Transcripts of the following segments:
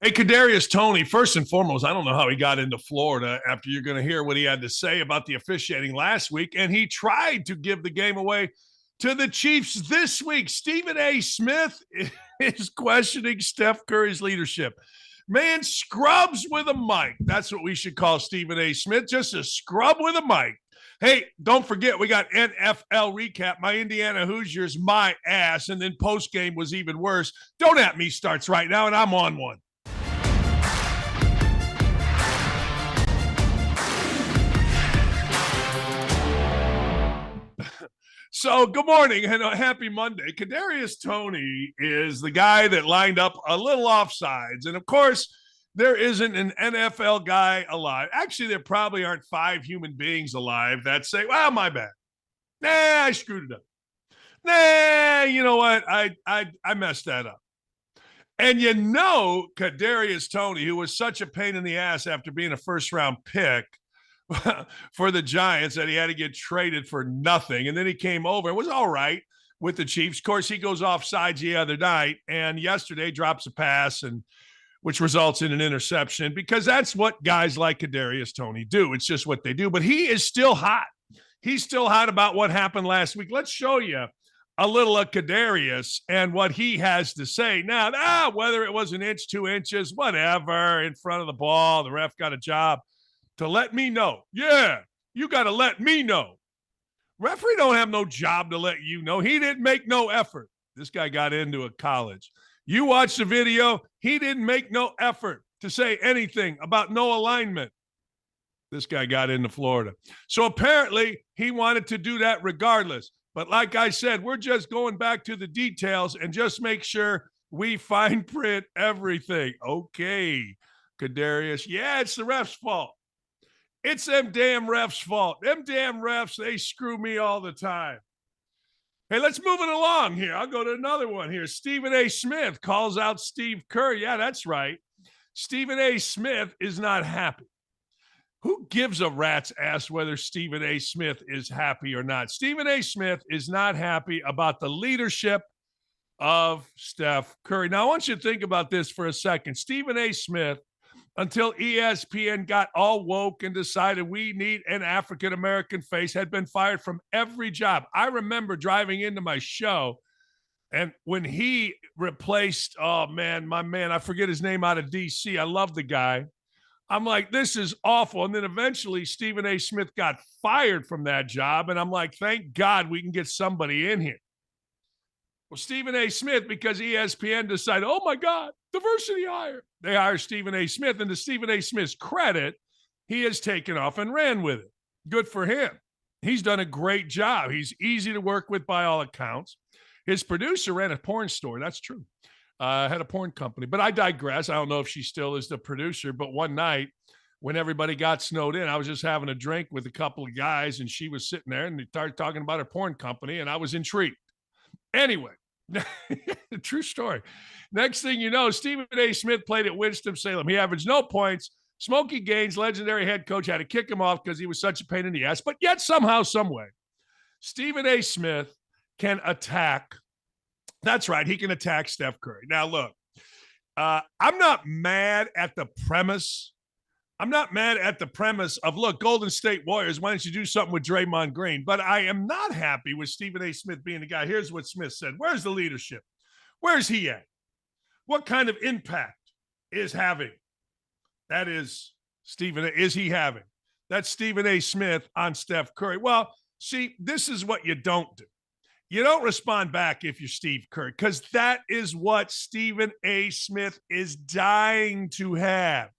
Hey, Kadarius Toney, first and foremost, I don't know how he got into Florida after you're going to hear what he had to say about the officiating last week. And he tried to give the game away to the Chiefs this week. Stephen A. Smith is questioning Steph Curry's leadership. Man, scrubs with a mic. That's what we should call Stephen A. Smith, just a scrub with a mic. Hey, don't forget, we got NFL recap. My Indiana Hoosiers, my ass. And then postgame was even worse. Don't At Me starts right now, and I'm on one. So good morning and a happy Monday. Kadarius Toney is the guy that lined up a little offsides. And of course, there isn't an NFL guy alive. Actually, there probably aren't 5 human beings alive that say, well, my bad. Nah, I screwed it up. Nah, you know what? I messed that up. And you know, Kadarius Toney, who was such a pain in the ass after being a first-round pick for the Giants, that he had to get traded for nothing. And then he came over. It was all right with the Chiefs. Of course, he goes offsides the other night, and yesterday drops a pass, and which results in an interception, because that's what guys like Kadarius Toney do. It's just what they do. But he is still hot. He's still hot about what happened last week. Let's show you a little of Kadarius and what he has to say. Now, whether it was an inch, 2 inches, whatever, in front of the ball, the ref got a job to let me know. Yeah, you got to let me know. Referee don't have no job to let you know. He didn't make no effort. This guy got into a college. You watch the video, he didn't make no effort to say anything about no alignment. This guy got into Florida. So apparently he wanted to do that regardless. But like I said, we're just going back to the details and just make sure we fine print everything. Okay, Kadarius. Yeah, it's the ref's fault. It's them damn refs' fault. Them damn refs, they screw me all the time. Hey, let's move it along here. I'll go to another one here. Stephen A. Smith calls out Steve Kerr. Yeah, that's right. Stephen A. Smith is not happy. Who gives a rat's ass whether Stephen A. Smith is happy or not? Stephen A. Smith is not happy about the leadership of Steph Curry. Now, I want you to think about this for a second. Stephen A. Smith, until ESPN got all woke and decided we need an African-American face, had been fired from every job. I remember driving into my show, and when he replaced, my man, I forget his name, out of D.C. I love the guy. I'm like, this is awful. And then eventually Stephen A. Smith got fired from that job, and I'm like, thank God we can get somebody in here. Well, Stephen A. Smith, because ESPN decided, oh, my God, diversity hire. They hire Stephen A. Smith, and to Stephen A. Smith's credit, he has taken off and ran with it. Good for him. He's done a great job. He's easy to work with by all accounts. His producer ran a porn store. That's true. Had a porn company. But I digress. I don't know if she still is the producer, but one night when everybody got snowed in, I was just having a drink with a couple of guys, and she was sitting there, and they started talking about her porn company, and I was intrigued. Anyway, true story. Next thing you know, Stephen A. Smith played at Winston-Salem. He averaged no points. Smokey Gaines, legendary head coach, had to kick him off because he was such a pain in the ass. But yet somehow, some way, Stephen A. Smith can attack. That's right. He can attack Steph Curry. Now, look, I'm not mad at the premise. I'm not mad at the premise of, look, Golden State Warriors, why don't you do something with Draymond Green? But I am not happy with Stephen A. Smith being the guy. Here's what Smith said. Where's the leadership? Where's he at? What kind of impact is having? That is Stephen. Is he having? That's Stephen A. Smith on Steph Curry. Well, see, this is what you don't do. You don't respond back if you're Steve Kerr, because that is what Stephen A. Smith is dying to have.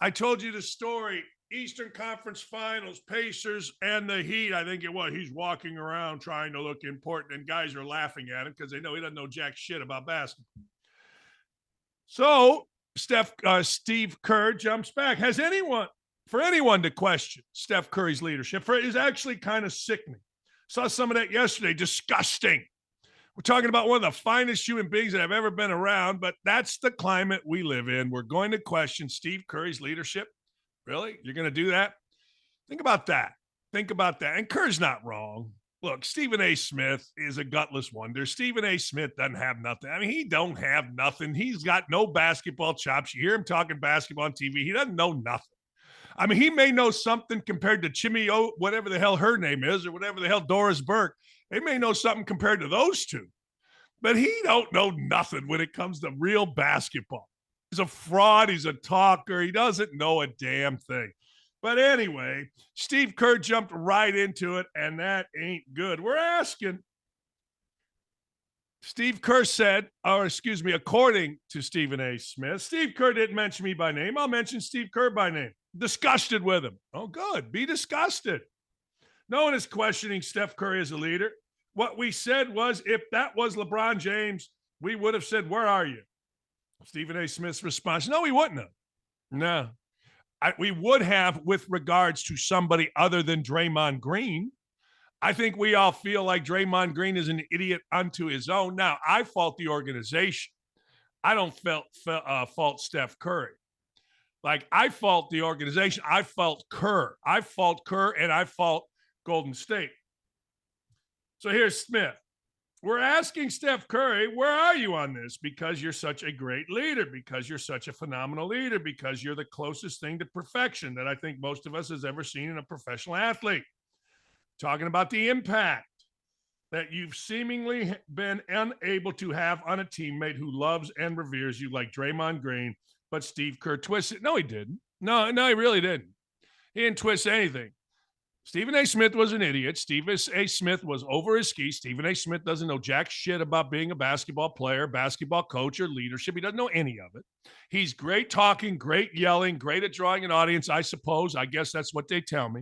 I told you the story, Eastern Conference Finals, Pacers and the Heat. I think it was. He's walking around trying to look important, and guys are laughing at him because they know he doesn't know jack shit about basketball. So Steve Kerr jumps back. For anyone to question Steph Curry's leadership is actually kind of sickening. Saw some of that yesterday. Disgusting. We're talking about one of the finest human beings that I've ever been around, but that's the climate we live in. We're going to question Steve Curry's leadership. Really? You're going to do that? Think about that. And Kerr's not wrong. look, Stephen A. Smith is a gutless wonder. Stephen A. Smith doesn't have nothing. I mean, he don't have nothing. He's got no basketball chops. You hear him talking basketball on TV. He doesn't know nothing. I mean, he may know something compared to Chimmy O, whatever the hell her name is, or whatever the hell Doris Burke. They may know something compared to those two. But he don't know nothing when it comes to real basketball. He's a fraud. He's a talker. He doesn't know a damn thing. But anyway, Steve Kerr jumped right into it, and that ain't good. We're asking. Steve Kerr said, according to Stephen A. Smith, Steve Kerr didn't mention me by name. I'll mention Steve Kerr by name. Disgusted with him. Oh, good. Be disgusted. No one is questioning Steph Curry as a leader. What we said was, if that was LeBron James, we would have said, where are you? Stephen A. Smith's response, no, we wouldn't have. No. We would have with regards to somebody other than Draymond Green. I think we all feel like Draymond Green is an idiot unto his own. Now, I fault the organization. I don't fault Steph Curry. Like, I fault the organization. I fault Kerr. I fault Kerr, and I fault Golden State. So here's Smith. We're asking Steph Curry, where are you on this? Because you're such a great leader, because you're such a phenomenal leader, because you're the closest thing to perfection that I think most of us has ever seen in a professional athlete. Talking about the impact that you've seemingly been unable to have on a teammate who loves and reveres you like Draymond Green, but Steve Kerr twisted. No, he didn't. No, he really didn't. He didn't twist anything. Stephen A. Smith was an idiot. Stephen A. Smith was over his skis. Stephen A. Smith doesn't know jack shit about being a basketball player, basketball coach, or leadership. He doesn't know any of it. He's great talking, great yelling, great at drawing an audience, I suppose. I guess that's what they tell me.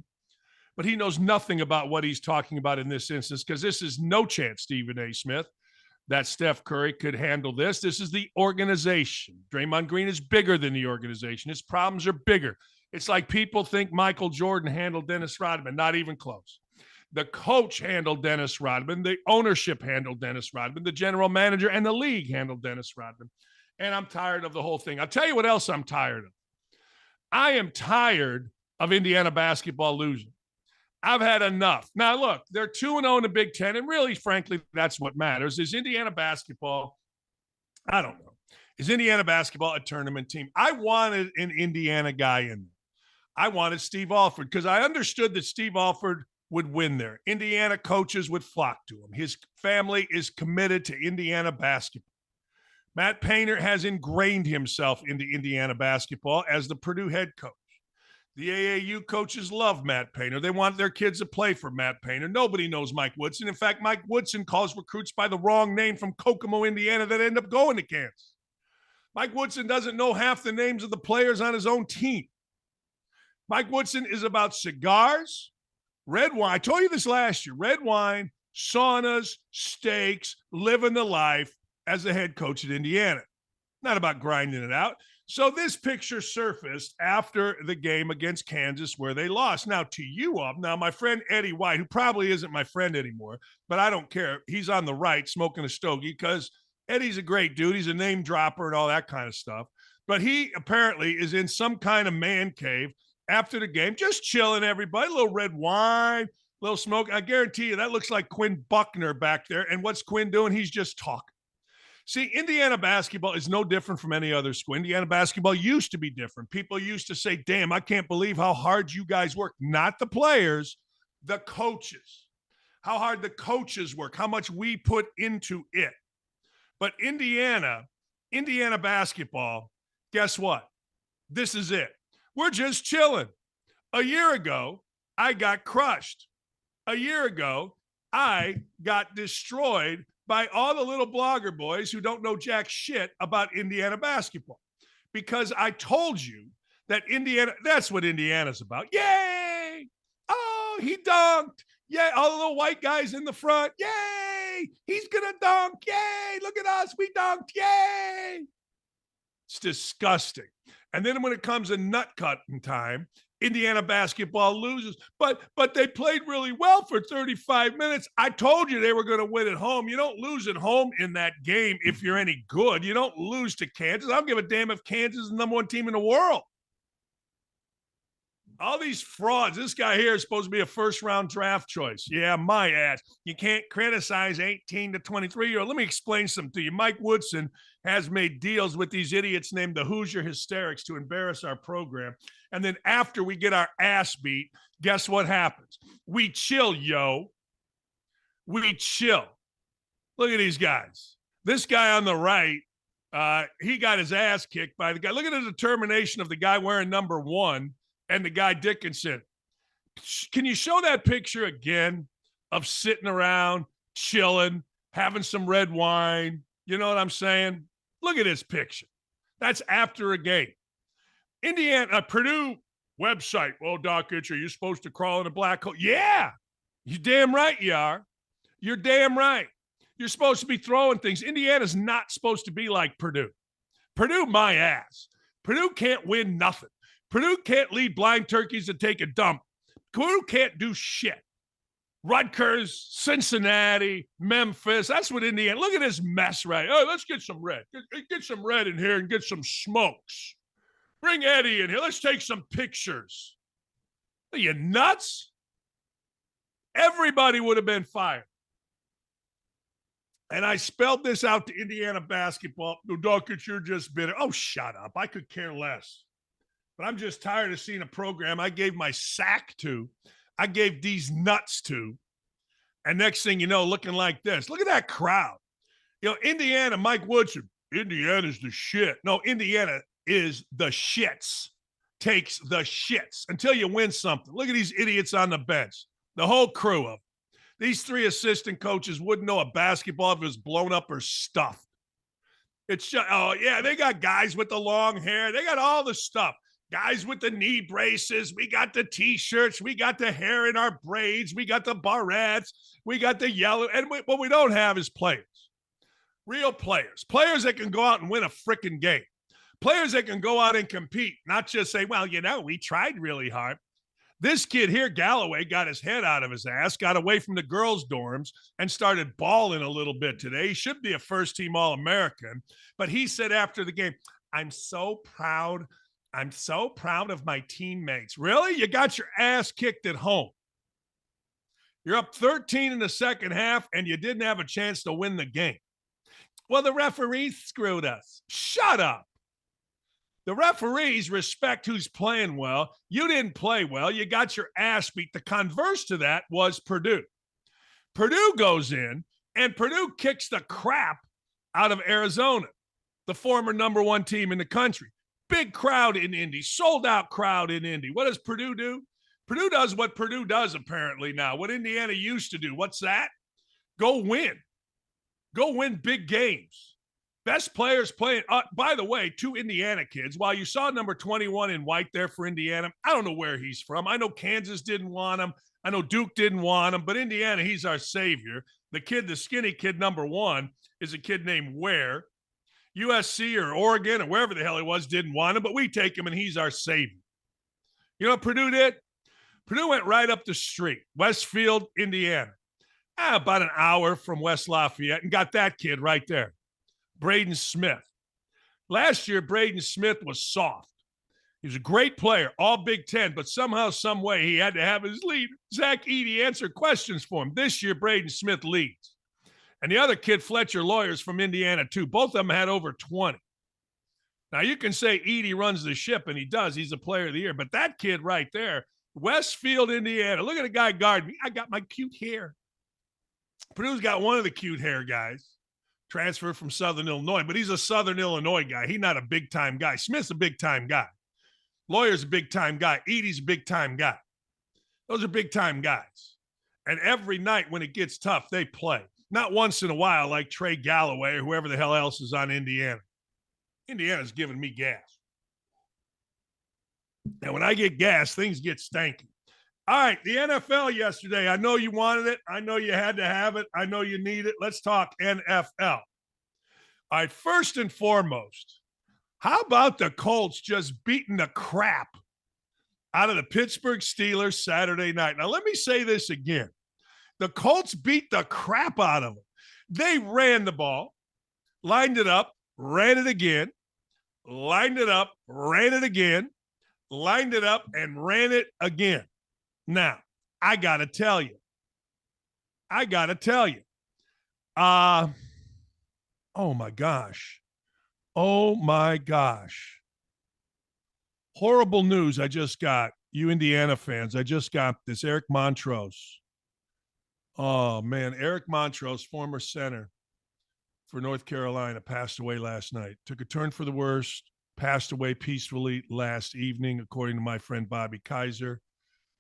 But he knows nothing about what he's talking about in this instance, because this is no chance, Stephen A. Smith, that Steph Curry could handle this. This is the organization. Draymond Green is bigger than the organization. His problems are bigger. It's like people think Michael Jordan handled Dennis Rodman. Not even close. The coach handled Dennis Rodman. The ownership handled Dennis Rodman. The general manager and the league handled Dennis Rodman. And I'm tired of the whole thing. I'll tell you what else I'm tired of. I am tired of Indiana basketball losing. I've had enough. Now, look, they're 2-0 in the Big Ten, and really, frankly, that's what matters. Is Indiana basketball, I don't know. Is Indiana basketball a tournament team? I wanted an Indiana guy in there. I wanted Steve Alford because I understood that Steve Alford would win there. Indiana coaches would flock to him. His family is committed to Indiana basketball. Matt Painter has ingrained himself into Indiana basketball as the Purdue head coach. The AAU coaches love Matt Painter. They want their kids to play for Matt Painter. Nobody knows Mike Woodson. In fact, Mike Woodson calls recruits by the wrong name from Kokomo, Indiana that end up going to Kansas. Mike Woodson doesn't know half the names of the players on his own team. Mike Woodson is about cigars, red wine. I told you this last year. Red wine, saunas, steaks, living the life as the head coach at Indiana. Not about grinding it out. So this picture surfaced after the game against Kansas where they lost. Now, to you all, now my friend Eddie White, who probably isn't my friend anymore, but I don't care. He's on the right smoking a stogie because Eddie's a great dude. He's a name dropper and all that kind of stuff. But he apparently is in some kind of man cave after the game, just chilling everybody, a little red wine, a little smoke. I guarantee you that looks like Quinn Buckner back there. And what's Quinn doing? He's just talking. See, Indiana basketball is no different from any other school. Indiana basketball used to be different. People used to say, damn, I can't believe how hard you guys work. Not the players, the coaches. How hard the coaches work, how much we put into it. But Indiana basketball, guess what? This is it. We're just chilling. A year ago, I got crushed. A year ago, I got destroyed by all the little blogger boys who don't know jack shit about Indiana basketball. Because I told you that Indiana, that's what Indiana's about. Yay! Oh, he dunked. Yay! All the little white guys in the front. Yay! He's going to dunk. Yay! Look at us. We dunked. Yay! It's disgusting. And then when it comes to nut cutting time, Indiana basketball loses. But they played really well for 35 minutes. I told you they were going to win at home. You don't lose at home in that game if you're any good. You don't lose to Kansas. I don't give a damn if Kansas is the number one team in the world. All these frauds. This guy here is supposed to be a first-round draft choice. Yeah, my ass. You can't criticize 18 to 23-year-old. Let me explain something to you. Mike Woodson has made deals with these idiots named the Hoosier Hysterics to embarrass our program. And then after we get our ass beat, guess what happens? We chill, yo. We chill. Look at these guys. This guy on the right, he got his ass kicked by the guy. Look at the determination of the guy wearing number 1 and the guy Dickinson. Can you show that picture again of sitting around, chilling, having some red wine? You know what I'm saying? Look at this picture. That's after a game. Indiana, Purdue website. Well, Dakich, are you supposed to crawl in a black hole? Yeah, you damn right you are. You're damn right. You're supposed to be throwing things. Indiana's not supposed to be like Purdue. Purdue, my ass. Purdue can't win nothing. Purdue can't lead blind turkeys to take a dump. Purdue can't do shit. Rutgers, Cincinnati, Memphis. That's what Indiana. Look at this mess, right? Oh, let's get some red. Get some red in here and get some smokes. Bring Eddie in here. Let's take some pictures. Are you nuts? Everybody would have been fired. And I spelled this out to Indiana basketball. No, Dakich, you're just bitter. Oh, shut up. I could care less. But I'm just tired of seeing a program I gave my sack to. I gave these nuts to. And next thing you know, looking like this. Look at that crowd. You know, Indiana, Mike Woodson, Indiana's the shit. No, Indiana is the shits. Takes the shits until you win something. Look at these idiots on the bench. The whole crew of them. These 3 assistant coaches wouldn't know a basketball if it was blown up or stuffed. It's just, oh, yeah, they got guys with the long hair. They got all the stuff. Guys with the knee braces. We got the T-shirts. We got the hair in our braids. We got the barrettes. We got the yellow. And what we don't have is players. Real players. Players that can go out and win a freaking game. Players that can go out and compete. Not just say, well, you know, we tried really hard. This kid here, Galloway, got his head out of his ass, got away from the girls' dorms, and started balling a little bit today. He should be a first-team All-American. But he said after the game, I'm so proud of my teammates. Really? You got your ass kicked at home. You're up 13 in the second half, and you didn't have a chance to win the game. Well, the referees screwed us. Shut up. The referees respect who's playing well. You didn't play well. You got your ass beat. The converse to that was Purdue. Purdue goes in, and Purdue kicks the crap out of Arizona, the former number 1 team in the country. Big crowd in Indy, sold-out crowd in Indy. What does Purdue do? Purdue does what Purdue does apparently now, what Indiana used to do. What's that? Go win. Go win big games. Best players playing. By the way, 2 Indiana kids. While you saw number 21 in white there for Indiana, I don't know where he's from. I know Kansas didn't want him. I know Duke didn't want him. But Indiana, he's our savior. The skinny kid, number 1, is a kid named Ware. USC or Oregon or wherever the hell he was didn't want him, but we take him and he's our savior. You know what Purdue did? Purdue went right up the street, Westfield, Indiana, about an hour from West Lafayette, and got that kid right there, Braden Smith. Last year, Braden Smith was soft. He was a great player, all Big Ten, but somehow, some way, he had to have his lead. Zach Edey answer questions for him. This year, Braden Smith leads. And the other kid, Fletcher Lawyers from Indiana, too. Both of them had over 20. Now, you can say Edey runs the ship, and he does. He's a player of the year. But that kid right there, Westfield, Indiana. Look at the guy guarding me. I got my cute hair. Purdue's got one of the cute hair guys. Transferred from Southern Illinois, but he's a Southern Illinois guy. He's not a big-time guy. Smith's a big-time guy. Lawyer's a big-time guy. Edey's a big-time guy. Those are big-time guys. And every night when it gets tough, they play. Not once in a while like Trey Galloway or whoever the hell else is on Indiana. Indiana's giving me gas. And when I get gas, things get stanky. All right, the NFL yesterday. I know you wanted it. I know you had to have it. I know you need it. Let's talk NFL. All right, first and foremost, how about the Colts just beating the crap out of the Pittsburgh Steelers Saturday night? Now, let me say this again. The Colts beat the crap out of them. They ran the ball, lined it up, ran it again, lined it up, ran it again, lined it up, and ran it again. Now, I got to tell you. Oh, my gosh. Horrible news I just got. You Indiana fans, I just got this. Eric Montross. Oh, man. Eric Montross, former center for North Carolina, passed away last night. Took a turn for the worst, passed away peacefully last evening, according to my friend Bobby Kaiser.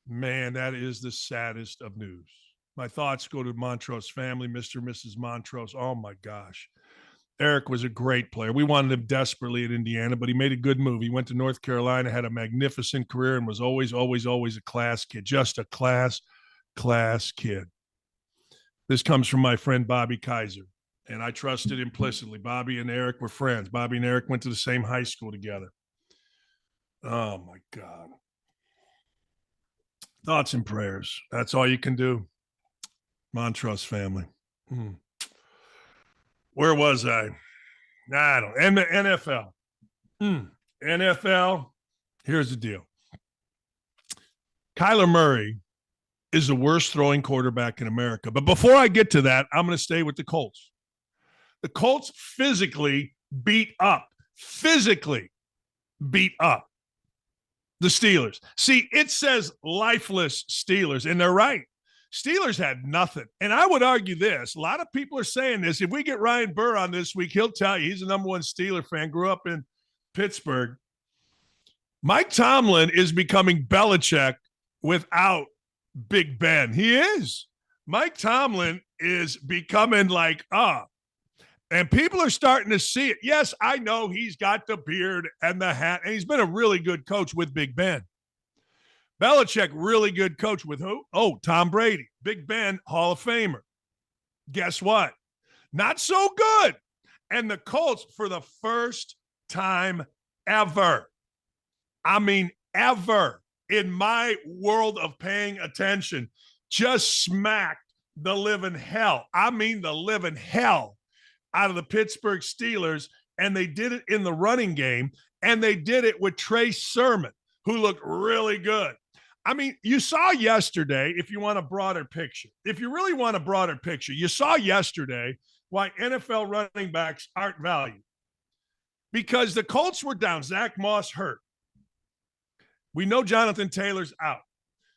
Man, that is the saddest of news. My thoughts go to Montross family, Mr. and Mrs. Montross. Oh, my gosh. Eric was a great player. We wanted him desperately at Indiana, but he made a good move. He went to North Carolina, had a magnificent career, and was always a class kid. Just a class kid. This comes from my friend Bobby Kaiser, and I trusted implicitly. Bobby and Eric were friends. Bobby and Eric went to the same high school together. Oh, my God. Thoughts and prayers. That's all you can do. Montross family. Where was I? I don't know. And the NFL. NFL, here's the deal. Kyler Murray is the worst throwing quarterback in America. But before I get to that, I'm going to stay with the Colts. The Colts physically beat up the Steelers. See, it says lifeless Steelers, and they're right. Steelers had nothing. And I would argue this. A lot of people are saying this. If we get Ryan Burr on this week, he'll tell you he's the number one Steeler fan, grew up in Pittsburgh. Mike Tomlin is becoming Belichick without Big Ben. He is. Mike Tomlin is becoming like, and people are starting to see it. Yes, I know he's got the beard and the hat, and he's been a really good coach with Big Ben. Belichick, really good coach with who? Oh, Tom Brady. Big Ben, Hall of Famer. Guess what? Not so good. And the Colts, for the first time ever, ever in my world of paying attention, just smacked the living hell. The living hell out of the Pittsburgh Steelers. And they did it in the running game. And they did it with Trey Sermon, who looked really good. You saw yesterday, if you want a broader picture, you saw yesterday why NFL running backs aren't valued. Because the Colts were down. Zach Moss hurt. We know Jonathan Taylor's out.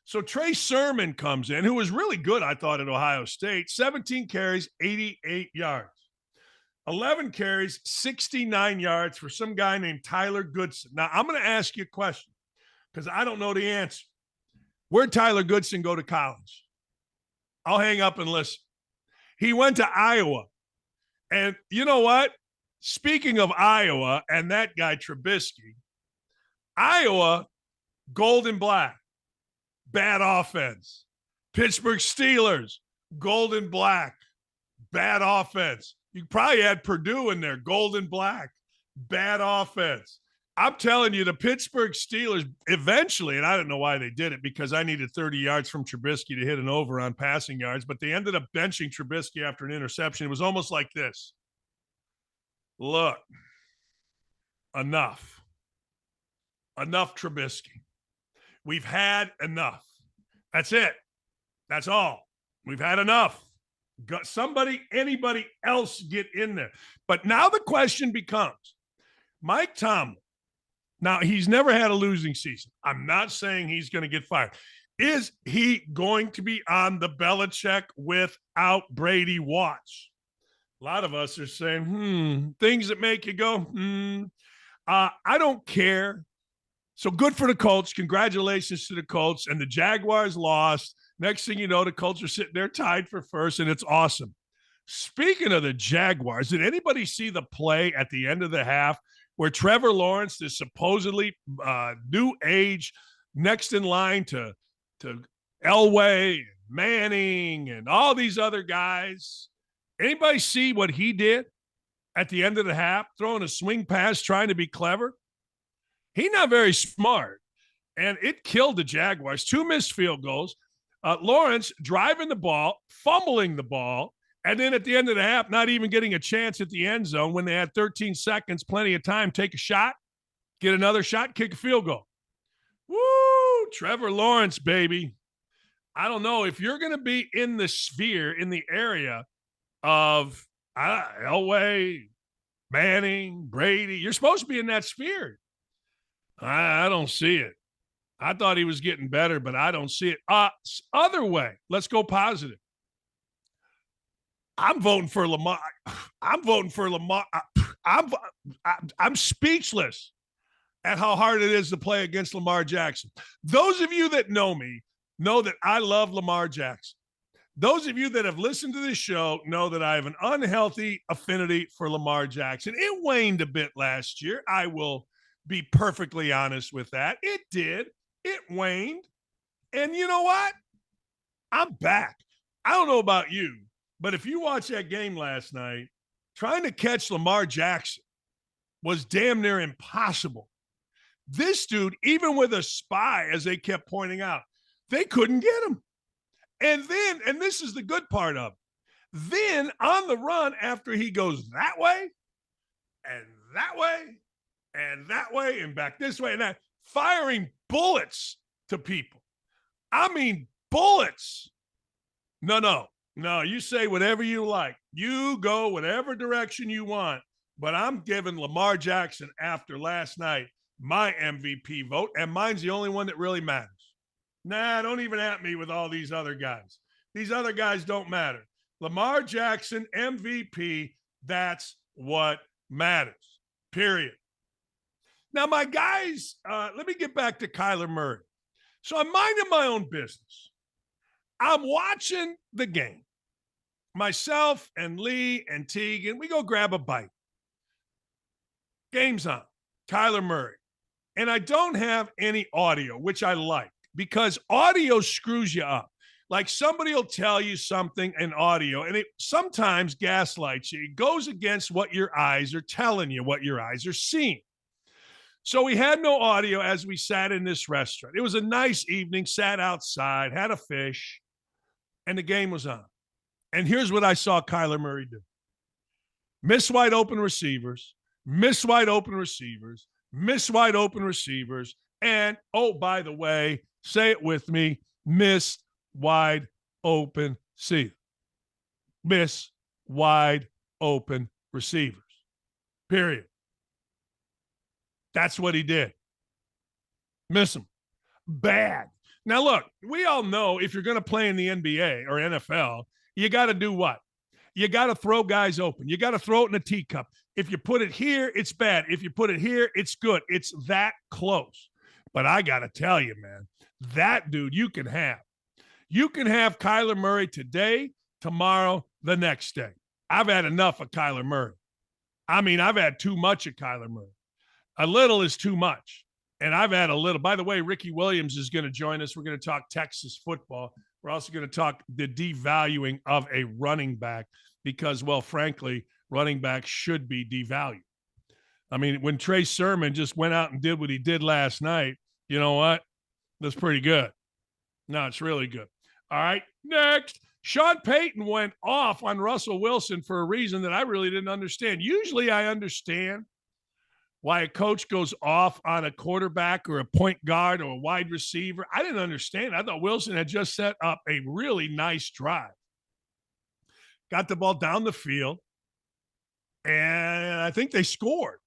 So Trey Sermon comes in, who was really good, I thought, at Ohio State. 17 carries, 88 yards. 11 carries, 69 yards for some guy named Tyler Goodson. Now, I'm going to ask you a question because I don't know the answer. Where'd Tyler Goodson go to college? I'll hang up and listen. He went to Iowa. And you know what? Speaking of Iowa and that guy Trubisky, Iowa, gold and black, bad offense. Pittsburgh Steelers, gold and black, bad offense. You probably had Purdue in there, gold and black, bad offense. I'm telling you, the Pittsburgh Steelers eventually, and I don't know why they did it because I needed 30 yards from Trubisky to hit an over on passing yards, but they ended up benching Trubisky after an interception. It was almost like this. Look, enough. Enough Trubisky. We've had enough. That's it. That's all. We've had enough. Anybody else get in there. But now the question becomes, Mike Tomlin, now he's never had a losing season. I'm not saying he's going to get fired. Is he going to be on the Belichick without Brady watch? A lot of us are saying, things that make you go, I don't care. So good for the Colts. Congratulations to the Colts. And the Jaguars lost. Next thing you know, the Colts are sitting there tied for first, and it's awesome. Speaking of the Jaguars, did anybody see the play at the end of the half where Trevor Lawrence is supposedly new age, next in line to Elway, and Manning, and all these other guys? Anybody see what he did at the end of the half, throwing a swing pass, trying to be clever? He's not very smart, and it killed the Jaguars. 2 missed field goals. Lawrence driving the ball, fumbling the ball, and then at the end of the half, not even getting a chance at the end zone when they had 13 seconds, plenty of time, take a shot, get another shot, kick a field goal. Trevor Lawrence, baby. I don't know if you're going to be in the sphere, in the area of Elway, Manning, Brady. You're supposed to be in that sphere. I don't see it. I thought he was getting better, but I don't see it. Other way, let's go positive. I'm voting for Lamar. I'm speechless at how hard it is to play against Lamar Jackson. Those of you that know me know that I love Lamar Jackson. Those of you that have listened to this show know that I have an unhealthy affinity for Lamar Jackson. It waned a bit last year. I will be perfectly honest with that. It did. It waned. And you know what? I'm back. I don't know about you, but if you watch that game last night, trying to catch Lamar Jackson was damn near impossible. This dude, even with a spy, as they kept pointing out, they couldn't get him. And then, and this is the good part of it, then on the run after he goes that way and that way and that way and back this way and that, firing bullets to people. I mean, bullets. No, you say whatever you like. You go whatever direction you want, but I'm giving Lamar Jackson after last night my MVP vote, and mine's the only one that really matters. Nah, don't even at me with all these other guys. These other guys don't matter. Lamar Jackson, MVP, that's what matters, period. Now, my guys, let me get back to Kyler Murray. So I'm minding my own business. I'm watching the game. Myself and Lee and Teagan, we go grab a bite. Game's on. Kyler Murray. And I don't have any audio, which I like, because audio screws you up. Like somebody will tell you something in audio, and it sometimes gaslights you. It goes against what your eyes are telling you, what your eyes are seeing. So we had no audio as we sat in this restaurant. It was a nice evening, sat outside, had a fish, and the game was on. And here's what I saw Kyler Murray do. Miss wide open receivers, miss wide open receivers, miss wide open receivers, and, oh, by the way, say it with me, miss wide open receiver. Miss wide open receivers. Period. That's what he did. Miss them. Bad. Now, look, we all know if you're going to play in the NBA or NFL, you got to do what? You got to throw guys open. You got to throw it in a teacup. If you put it here, it's bad. If you put it here, it's good. It's that close. But I got to tell you, man, that dude you can have. You can have Kyler Murray today, tomorrow, the next day. I've had enough of Kyler Murray. I mean, I've had too much of Kyler Murray. A little is too much. And I've had a little. By the way, Ricky Williams is going to join us. We're going to talk Texas football. We're also going to talk the devaluing of a running back because, well, frankly, running backs should be devalued. I mean, when Trey Sermon just went out and did what he did last night, you know what? That's pretty good. No, it's really good. All right, next. Sean Payton went off on Russell Wilson for a reason that I really didn't understand. Usually I understand why a coach goes off on a quarterback or a point guard or a wide receiver. I didn't understand. I thought Wilson had just set up a really nice drive. Got the ball down the field, and I think they scored.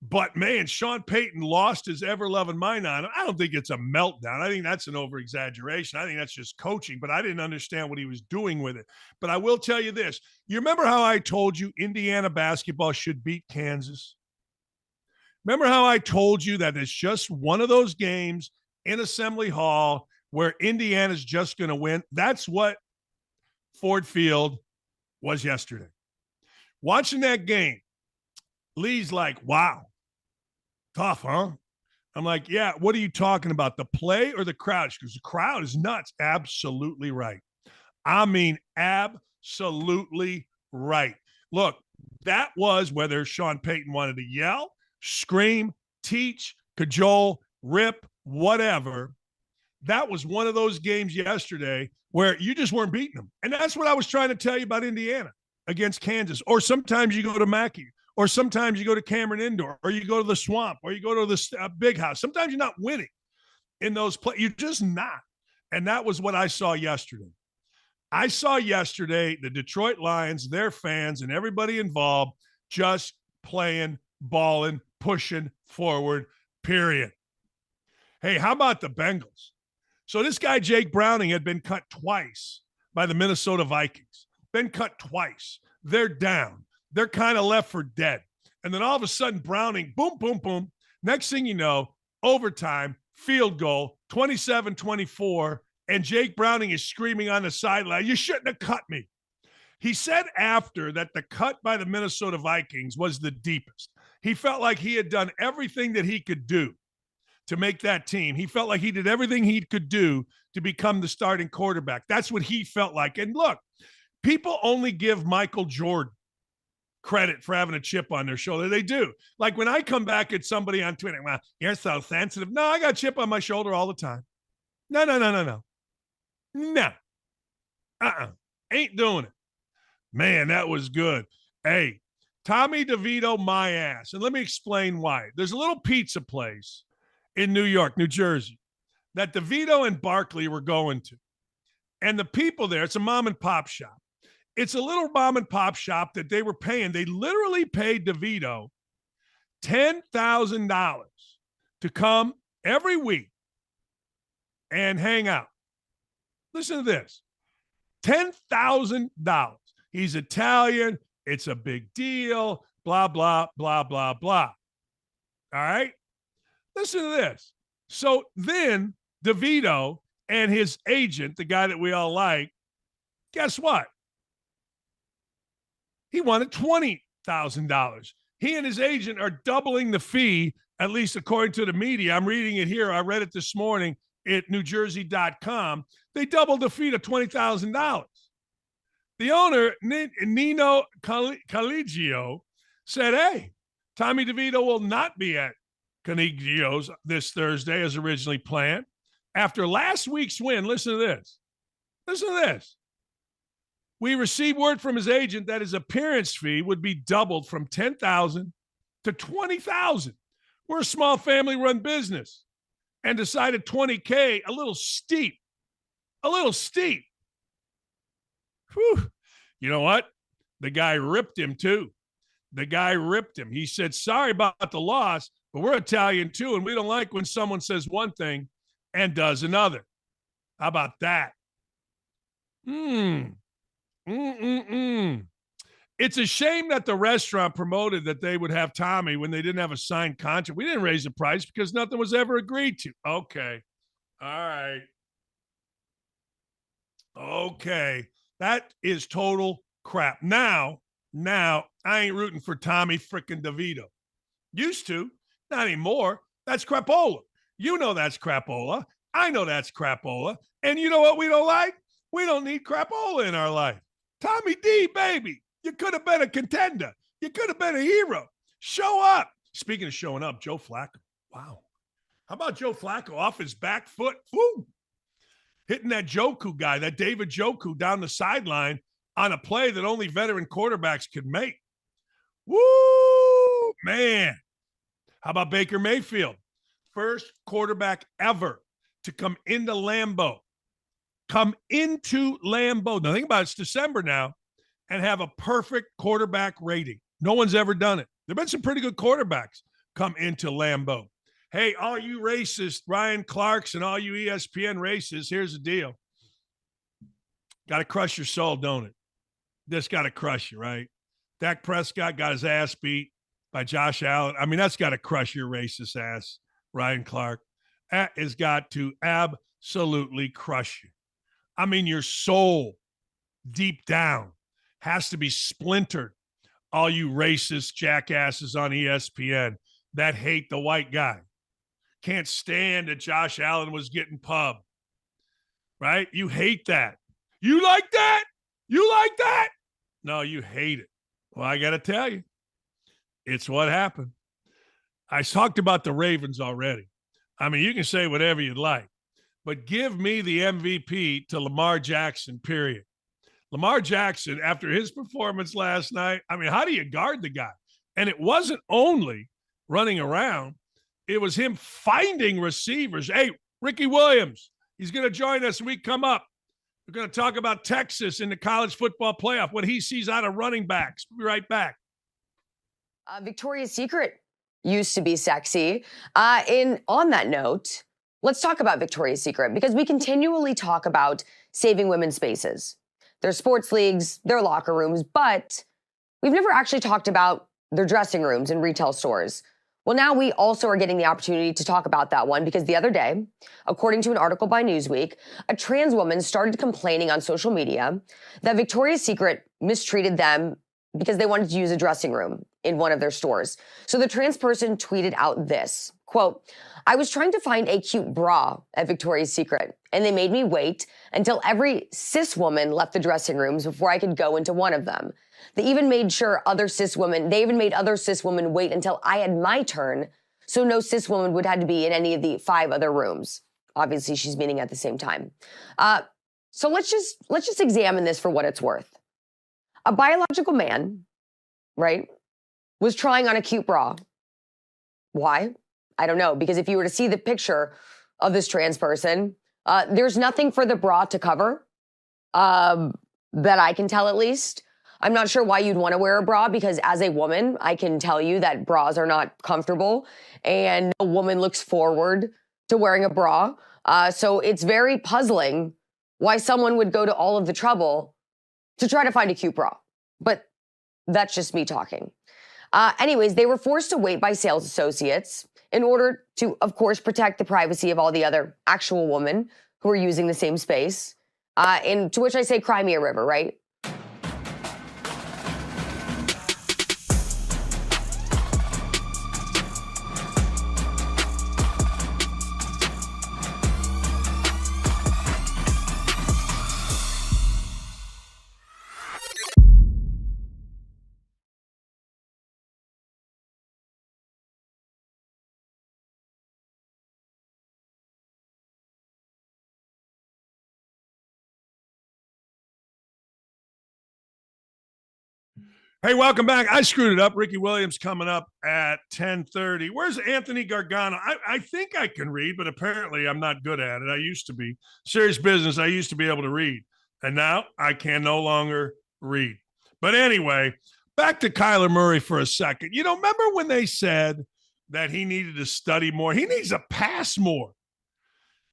But, man, Sean Payton lost his ever-loving mind on him. I don't think it's a meltdown. I think that's an over-exaggeration. I think that's just coaching, but I didn't understand what he was doing with it. But I will tell you this. You remember how I told you Indiana basketball should beat Kansas? Remember how I told you that it's just one of those games in Assembly Hall where Indiana's just going to win? That's what Ford Field was yesterday. Watching that game, Lee's like, wow, tough, huh? I'm like, yeah, what are you talking about, the play or the crowd? Because the crowd is nuts. Absolutely right. I mean, absolutely right. Look, that was whether Sean Payton wanted to yell, scream, teach, cajole, rip, whatever. That was one of those games yesterday where you just weren't beating them. And that's what I was trying to tell you about Indiana against Kansas. Or sometimes you go to Mackey, or sometimes you go to Cameron Indoor, or you go to the Swamp, or you go to the Big House. Sometimes you're not winning. in those plays. You're just not. And that was what I saw yesterday. I saw yesterday the Detroit Lions, their fans, and everybody involved just playing, balling, pushing forward, period. Hey, how about the Bengals? So this guy, Jake Browning, had been cut twice by the Minnesota Vikings. Been cut twice. They're down. They're kind of left for dead. And then all of a sudden, Browning, boom, boom, boom. Next thing you know, overtime, field goal, 27-24, and Jake Browning is screaming on the sideline, "You shouldn't have cut me." He said after that the cut by the Minnesota Vikings was the deepest. He felt like he had done everything that he could do to make that team. He felt like he did everything he could do to become the starting quarterback. That's what he felt like. And look, people only give Michael Jordan credit for having a chip on their shoulder. They do. Like when I come back at somebody on Twitter, "Well, you're so sensitive." No, I got a chip on my shoulder all the time. No. No. Ain't doing it. Man, that was good. Hey, Tommy DeVito, my ass. And let me explain why. There's a little pizza place in New York, New Jersey, that DeVito and Barkley were going to. And the people there, it's a mom and pop shop. It's a little mom and pop shop that they were paying. They literally paid DeVito $10,000 to come every week and hang out. Listen to this. $10,000. He's Italian. It's a big deal. Blah, blah, blah, blah, blah. All right? Listen to this. So then DeVito and his agent, the guy that we all like, guess what? He wanted $20,000. He and his agent are doubling the fee, at least according to the media. I'm reading it here. I read it this morning at newjersey.com. They doubled the fee to $20,000. The owner, Nino Caliggio, said, "Hey, Tommy DeVito will not be at Caniglio's this Thursday as originally planned. After last week's win," listen to this. Listen to this. "We received word from his agent that his appearance fee would be doubled from $10,000 to $20,000. We're a small family-run business and decided $20K a little steep. A little steep." Whew. You know what? The guy ripped him too. The guy ripped him. He said, "Sorry about the loss, but we're Italian too, and we don't like when someone says one thing and does another." How about that? It's a shame that the restaurant promoted that they would have Tommy when they didn't have a signed contract. We didn't raise the price because nothing was ever agreed to. Okay. All right. Okay. That is total crap. Now, I ain't rooting for Tommy frickin' DeVito. Used to, not anymore. That's crapola. You know that's crapola. I know that's crapola. And you know what we don't like? We don't need crapola in our life. Tommy D, baby, you could have been a contender. You could have been a hero. Show up. Speaking of showing up, Joe Flacco. Wow. How about Joe Flacco off his back foot? Woo. Hitting that Joku guy, that David Joku down the sideline on a play that only veteran quarterbacks could make. Woo, man. How about Baker Mayfield? First quarterback ever to come into Lambeau. Now think about it. It's December now, and have a perfect quarterback rating. No one's ever done it. There have been some pretty good quarterbacks come into Lambeau. Hey, all you racist Ryan Clarks and all you ESPN racists, here's the deal. Got to crush your soul, don't it? Just got to crush you, right? Dak Prescott got his ass beat by Josh Allen. I mean, that's got to crush your racist ass, Ryan Clark. That has got to absolutely crush you. I mean, your soul deep down has to be splintered. All you racist jackasses on ESPN that hate the white guy. Can't stand that Josh Allen was getting pub, right? You hate that. You like that? You like that? No, you hate it. Well, I got to tell you, it's what happened. I talked about the Ravens already. I mean, you can say whatever you'd like, but give me the MVP to Lamar Jackson, period. Lamar Jackson, after his performance last night, I mean, how do you guard the guy? And it wasn't only running around. It was him finding receivers. Hey, Ricky Williams. He's going to join us when we come up. We're going to talk about Texas in the college football playoff, what he sees out of running backs. We'll be right back. Victoria's Secret used to be sexy. On that note, let's talk about Victoria's Secret, because we continually talk about saving women's spaces, their sports leagues, their locker rooms, but we've never actually talked about their dressing rooms in retail stores. Well, now we also are getting the opportunity to talk about that one, because the other day, according to an article by Newsweek, a trans woman started complaining on social media that Victoria's Secret mistreated them because they wanted to use a dressing room in one of their stores. So the trans person tweeted out this, quote, "I was trying to find a cute bra at Victoria's Secret, and they made me wait until every cis woman left the dressing rooms before I could go into one of them. They even made other cis women wait until I had my turn, so no cis woman would have to be in any of the 5 other rooms." Obviously, she's meaning at the same time. So let's just examine this for what it's worth. A biological man, right, was trying on a cute bra. Why? I don't know, because if you were to see the picture of this trans person, there's nothing for the bra to cover, that I can tell at least. I'm not sure why you'd want to wear a bra, because as a woman, I can tell you that bras are not comfortable, and a woman looks forward to wearing a bra. So it's very puzzling why someone would go to all of the trouble to try to find a cute bra. But that's just me talking. Anyways, they were forced to wait by sales associates in order to, of course, protect the privacy of all the other actual women who are using the same space. And to which I say, cry me a river, right? Hey, welcome back. I screwed it up. Ricky Williams coming up at 10:30. Where's Anthony Gargano? I think I can read, but apparently I'm not good at it. I used to be. Serious business, I used to be able to read. And now I can no longer read. But anyway, back to Kyler Murray for a second. You know, remember when they said that he needed to study more? He needs to pass more.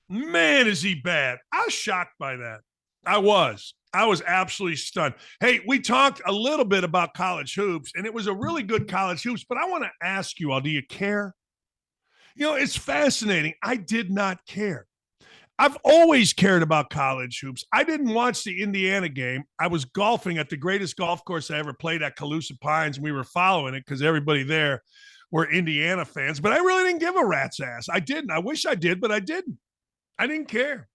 Man, is he bad. I was shocked by that. I was absolutely stunned. Hey, we talked a little bit about college hoops, and it was a really good college hoops, but I want to ask you all, do you care? You know, it's fascinating. I did not care. I've always cared about college hoops. I didn't watch the Indiana game. I was golfing at the greatest golf course I ever played at, Calusa Pines, and we were following it because everybody there were Indiana fans, but I really didn't give a rat's ass. I didn't. I wish I did, but I didn't. I didn't care.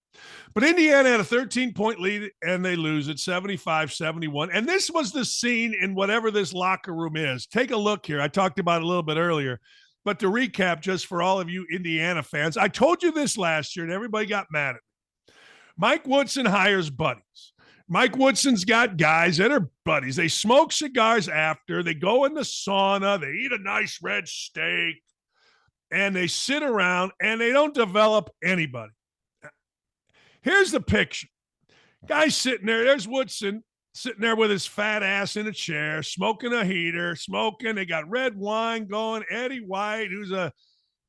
But Indiana had a 13-point lead, and they lose it 75-71. And this was the scene in whatever this locker room is. Take a look here. I talked about it a little bit earlier. But to recap, just for all of you Indiana fans, I told you this last year, and everybody got mad at me. Mike Woodson hires buddies. Mike Woodson's got guys that are buddies. They smoke cigars after. They go in the sauna. They eat a nice red steak. And they sit around, and they don't develop anybody. Here's the picture. Guy's sitting there. There's Woodson sitting there with his fat ass in a chair, smoking a heater, smoking. They got red wine going. Eddie White, who's a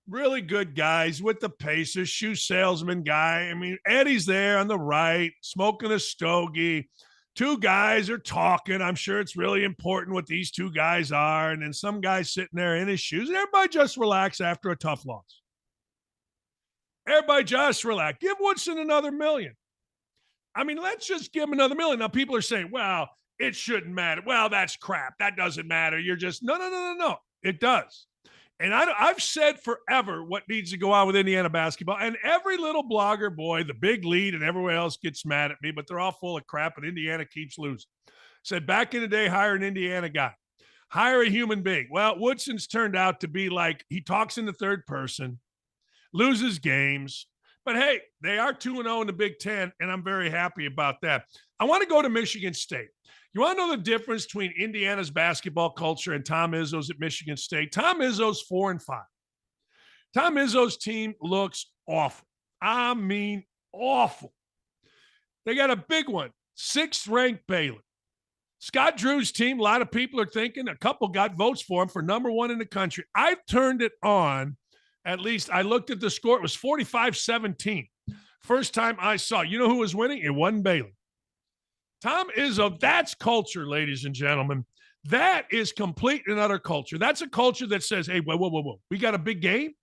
really good guy. He's with the Pacers, shoe salesman guy. I mean, Eddie's there on the right, smoking a stogie. Two guys are talking. I'm sure it's really important what these two guys are. And then some guy sitting there in his shoes. And everybody just relax after a tough loss. Everybody just relax. Give Woodson another $1 million. I mean, let's just give him another $1 million. Now, people are saying, well, it shouldn't matter. Well, that's crap. That doesn't matter. You're just, no. It does. And I've said forever what needs to go on with Indiana basketball. And every little blogger boy, the big lead and everyone else gets mad at me, but they're all full of crap, and Indiana keeps losing. Said back in the day, hire an Indiana guy. Hire a human being. Well, Woodson's turned out to be like, he talks in the third person, loses games. But, hey, they are 2-0 in the Big Ten, and I'm very happy about that. I want to go to Michigan State. You want to know the difference between Indiana's basketball culture and Tom Izzo's at Michigan State? Tom Izzo's 4-5. Tom Izzo's team looks awful. I mean, awful. They got a big one, 6th-ranked Baylor. Scott Drew's team, a lot of people are thinking, a couple got votes for him for number 1 in the country. I've turned it on. At least I looked at the score. It was 45-17. First time I saw. You know who was winning? It wasn't Baylor. Tom Izzo, that's culture, ladies and gentlemen. That is complete and utter culture. That's a culture that says, hey, whoa. We got a big game?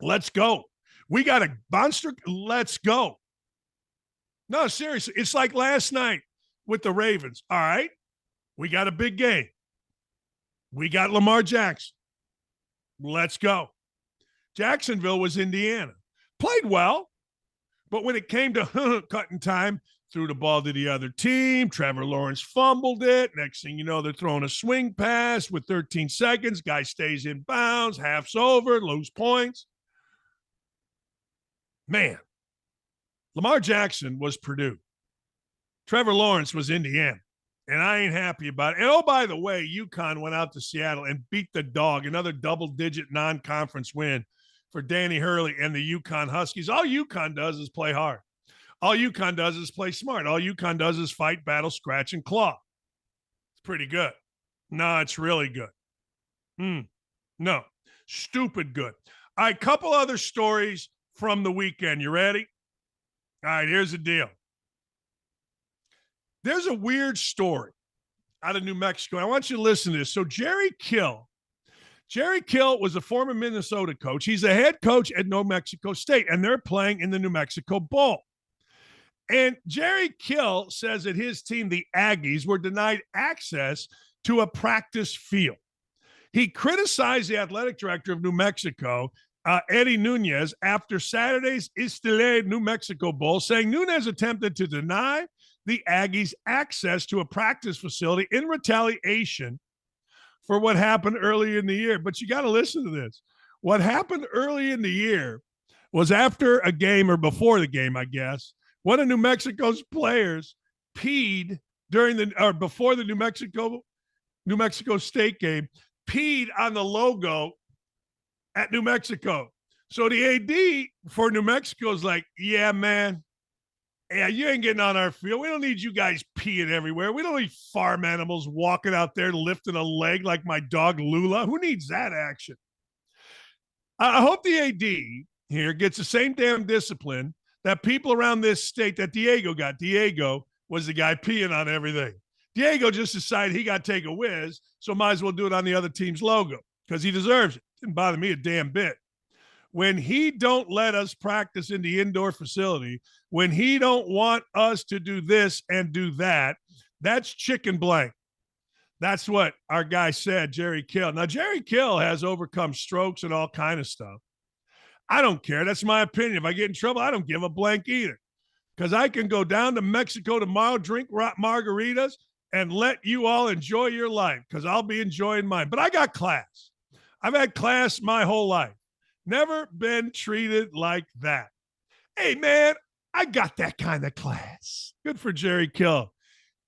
Let's go. We got a monster? Let's go. No, seriously. It's like last night with the Ravens. All right, we got a big game. We got Lamar Jackson. Let's go. Jacksonville was Indiana. Played well, but when it came to cutting time, threw the ball to the other team. Trevor Lawrence fumbled it. Next thing you know, they're throwing a swing pass with 13 seconds. Guy stays in bounds, half's over, lose points. Man, Lamar Jackson was Purdue. Trevor Lawrence was Indiana, and I ain't happy about it. And, oh, by the way, UConn went out to Seattle and beat the dog, another double-digit non-conference win for Danny Hurley and the UConn Huskies. All UConn does is play hard. All UConn does is play smart. All UConn does is fight, battle, scratch, and claw. It's pretty good. No, it's really good. No, stupid good. All right, couple other stories from the weekend. You ready? All right, here's the deal. There's a weird story out of New Mexico. I want you to listen to this. So Jerry Kill was a former Minnesota coach. He's a head coach at New Mexico State, and they're playing in the New Mexico Bowl. And Jerry Kill says that his team, the Aggies, were denied access to a practice field. He criticized the athletic director of New Mexico, Eddie Nunez, after Saturday's Istile New Mexico Bowl, saying Nunez attempted to deny the Aggies access to a practice facility in retaliation for what happened early in the year. But you got to listen to this. What happened early in the year was after a game, or before the game, I guess, one of New Mexico's players peed before the New Mexico State game, peed on the logo at New Mexico. So the AD for New Mexico is like, yeah, man. Yeah, you ain't getting on our field. We don't need you guys peeing everywhere. We don't need farm animals walking out there lifting a leg like my dog Lula. Who needs that action? I hope the AD here gets the same damn discipline that people around this state that Diego got. Diego was the guy peeing on everything. Diego just decided he got to take a whiz, so might as well do it on the other team's logo because he deserves it. Didn't bother me a damn bit. When he don't let us practice in the indoor facility, when he don't want us to do this and do that, that's chicken blank. That's what our guy said, Jerry Kill. Now, Jerry Kill has overcome strokes and all kind of stuff. I don't care. That's my opinion. If I get in trouble, I don't give a blank either, because I can go down to Mexico tomorrow, drink margaritas, and let you all enjoy your life, because I'll be enjoying mine. But I got class. I've had class my whole life. Never been treated like that. Hey, man, I got that kind of class. Good for Jerry Kill.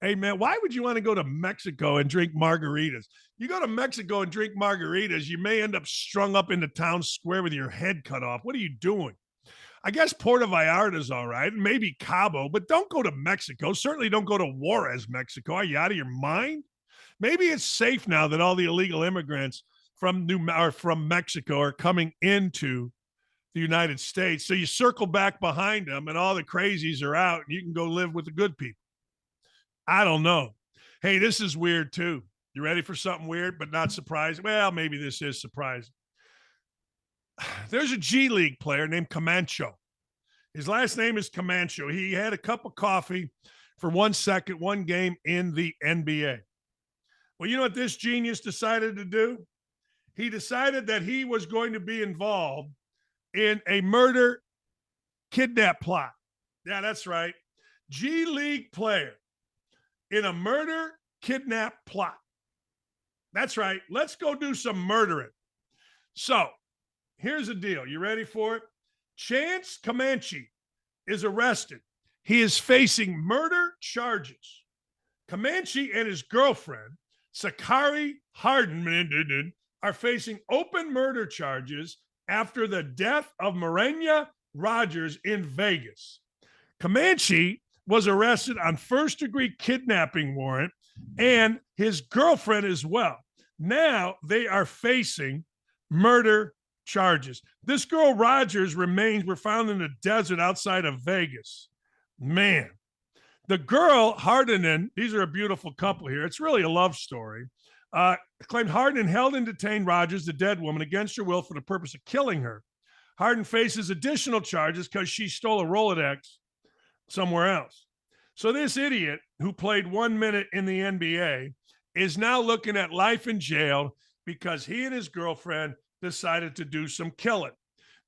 Hey, man, why would you want to go to Mexico and drink margaritas? You go to Mexico and drink margaritas, you may end up strung up in the town square with your head cut off. What are you doing? I guess Puerto Vallarta is all right, and maybe Cabo, but don't go to Mexico. Certainly don't go to Juarez, Mexico. Are you out of your mind? Maybe it's safe now that all the illegal immigrants from Mexico are coming into the United States. So you circle back behind them and all the crazies are out and you can go live with the good people. I don't know. Hey, this is weird too. You ready for something weird, but not surprising? Well, maybe this is surprising. There's a G League player named Comanche. His last name is Comanche. He had a cup of coffee for 1 second, one game in the NBA. Well, you know what this genius decided to do? He decided that he was going to be involved in a murder kidnap plot. Yeah, that's right. G League player in a murder kidnap plot. That's right. Let's go do some murdering. So here's the deal. You ready for it? Chance Commanche is arrested. He is facing murder charges. Commanche and his girlfriend, Sakari Hardman, are facing open murder charges after the death of Mirena Rodgers in Vegas. Comanche was arrested on first-degree kidnapping warrant and his girlfriend as well. Now they are facing murder charges. This girl Rodgers' remains were found in the desert outside of Vegas. Man, the girl Hardinen, these are a beautiful couple here. It's really a love story. Claimed Hardin held and detained Rodgers, the dead woman, against her will for the purpose of killing her. Hardin faces additional charges because she stole a Rolodex somewhere else. So this idiot who played 1 minute in the NBA is now looking at life in jail because he and his girlfriend decided to do some killing.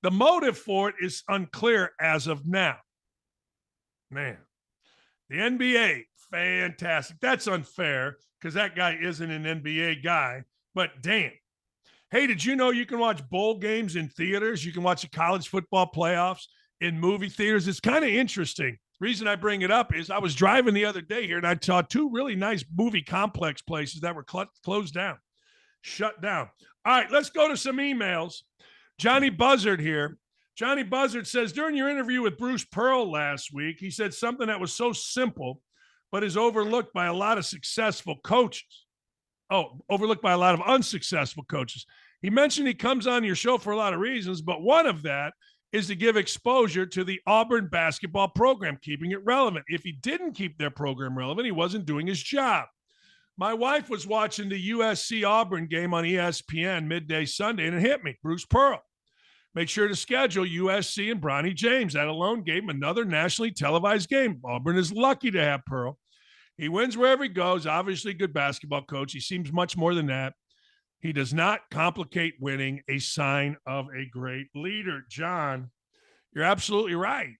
The motive for it is unclear as of now. Man, the NBA, fantastic. That's unfair because that guy isn't an NBA guy, but damn. Hey, did you know you can watch bowl games in theaters? You can watch the college football playoffs in movie theaters. It's kind of interesting. The reason I bring it up is I was driving the other day here and I saw two really nice movie complex places that were closed down, shut down. All right, let's go to some emails. Johnny Buzzard here. Johnny Buzzard says, during your interview with Bruce Pearl last week, he said something that was so simple, but is overlooked by a lot of successful coaches. Overlooked by a lot of unsuccessful coaches. He mentioned he comes on your show for a lot of reasons, but one of that is to give exposure to the Auburn basketball program, keeping it relevant. If he didn't keep their program relevant, he wasn't doing his job. My wife was watching the USC Auburn game on ESPN midday Sunday, and it hit me, Bruce Pearl. Make sure to schedule USC and Bronny James. That alone gave him another nationally televised game. Auburn is lucky to have Pearl. He wins wherever he goes. Obviously, good basketball coach. He seems much more than that. He does not complicate winning, a sign of a great leader. John, you're absolutely right.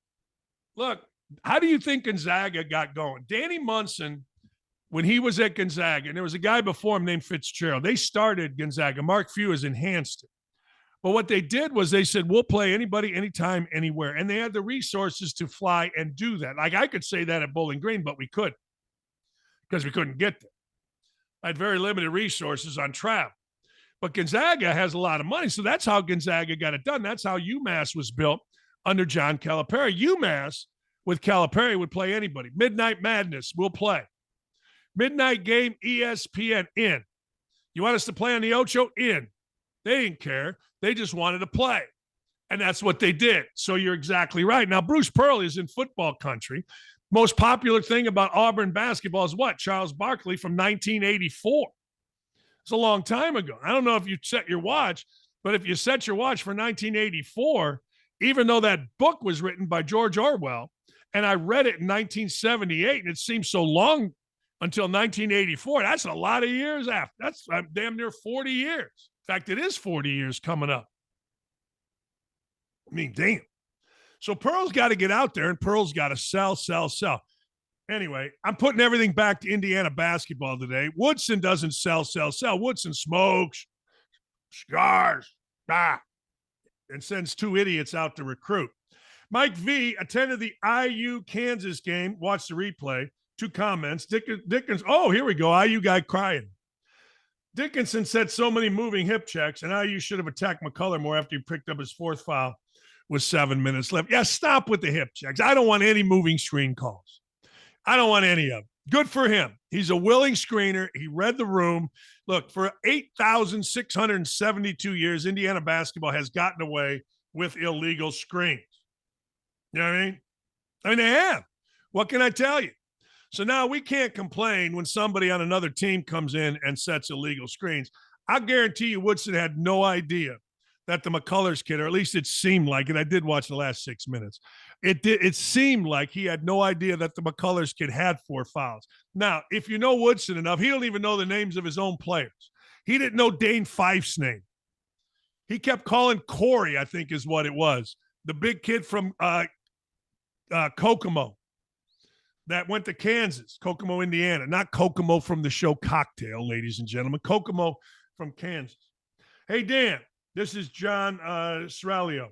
Look, how do you think Gonzaga got going? Danny Munson, when he was at Gonzaga, and there was a guy before him named Fitzgerald, they started Gonzaga. Mark Few has enhanced it. But what they did was they said, we'll play anybody, anytime, anywhere. And they had the resources to fly and do that. Like I could say that at Bowling Green, but we couldn't because we couldn't get there. I had very limited resources on travel. But Gonzaga has a lot of money, so that's how Gonzaga got it done. That's how UMass was built under John Calipari. UMass, with Calipari, would play anybody. Midnight Madness, we'll play. Midnight Game, ESPN, in. You want us to play on the Ocho? In. They didn't care. They just wanted to play. And that's what they did. So you're exactly right. Now, Bruce Pearl is in football country. Most popular thing about Auburn basketball is what? Charles Barkley from 1984. It's a long time ago. I don't know if you set your watch, but if you set your watch for 1984, even though that book was written by George Orwell, and I read it in 1978, and it seems so long until 1984, that's a lot of years after. That's damn near 40 years. In fact, it is 40 years coming up. I mean, damn. So Pearl's got to get out there, and Pearl's got to sell. Anyway, I'm putting everything back to Indiana basketball today. Woodson doesn't sell. Woodson smokes, cigars, and sends two idiots out to recruit. Mike V attended the IU Kansas game. Watch the replay. 2 comments. Dickens. Oh, here we go. IU guy crying. Dickinson said so many moving hip checks, and IU should have attacked McCullough more after he picked up his 4th foul with 7 minutes left. Yeah, stop with the hip checks. I don't want any moving screen calls. I don't want any of them. Good for him. He's a willing screener. He read the room. Look, for 8,672 years, Indiana basketball has gotten away with illegal screens. You know what I mean? I mean, they have. What can I tell you? So now we can't complain when somebody on another team comes in and sets illegal screens. I guarantee you Woodson had no idea that the McCullers kid, or at least it seemed like it. I did watch the last 6 minutes. It seemed like he had no idea that the McCullers kid had 4 fouls. Now, if you know Woodson enough, he don't even know the names of his own players. He didn't know Dane Fife's name. He kept calling Corey, I think is what it was, the big kid from Kokomo that went to Kansas, Kokomo, Indiana. Not Kokomo from the show Cocktail, ladies and gentlemen. Kokomo from Kansas. Hey, Dan, this is John Ceralio.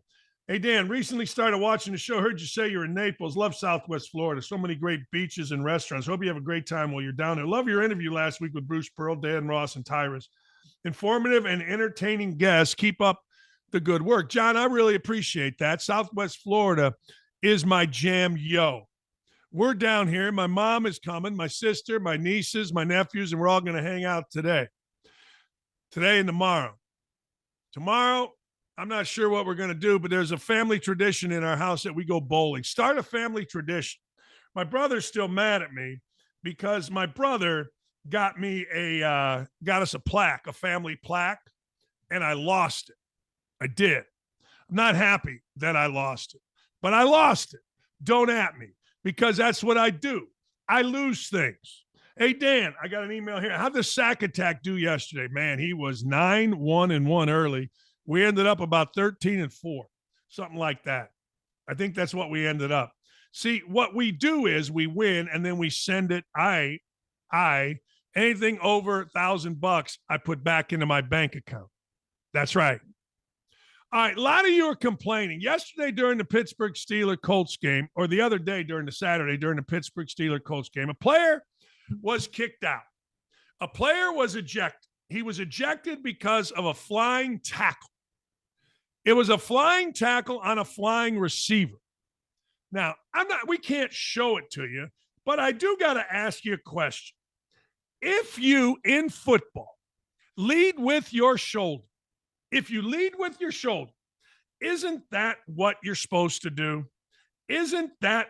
Hey, Dan, recently started watching the show. Heard you say you're in Naples. Love Southwest Florida. So many great beaches and restaurants. Hope you have a great time while you're down there. Love your interview last week with Bruce Pearl, Dan Ross, and Tyrus. Informative and entertaining guests. Keep up the good work. John, I really appreciate that. Southwest Florida is my jam, yo. We're down here. My mom is coming, my sister, my nieces, my nephews, and we're all going to hang out today and tomorrow. Tomorrow, I'm not sure what we're going to do, but there's a family tradition in our house that we go bowling. Start a family tradition. My brother's still mad at me because my brother got us a plaque, a family plaque, and I lost it. I did. I'm not happy that I lost it, but I lost it. Don't at me, because that's what I do. I lose things. Hey, Dan, I got an email here. How'd the sack attack do yesterday? Man, he was 9-1-1 early. We ended up about 13-4, something like that. I think that's what we ended up. See, what we do is we win, and then we send it. Anything over $1,000, I put back into my bank account. That's right. All right, a lot of you are complaining. Yesterday during the Pittsburgh Steelers-Colts game, or the other day during the Saturday during the Pittsburgh Steelers-Colts game, a player was kicked out. A player was ejected. He was ejected because of a flying tackle. It was a flying tackle on a flying receiver. Now, we can't show it to you, but I do got to ask you a question. If you, in football, lead with your shoulder, if you lead with your shoulder, isn't that what you're supposed to do? Isn't that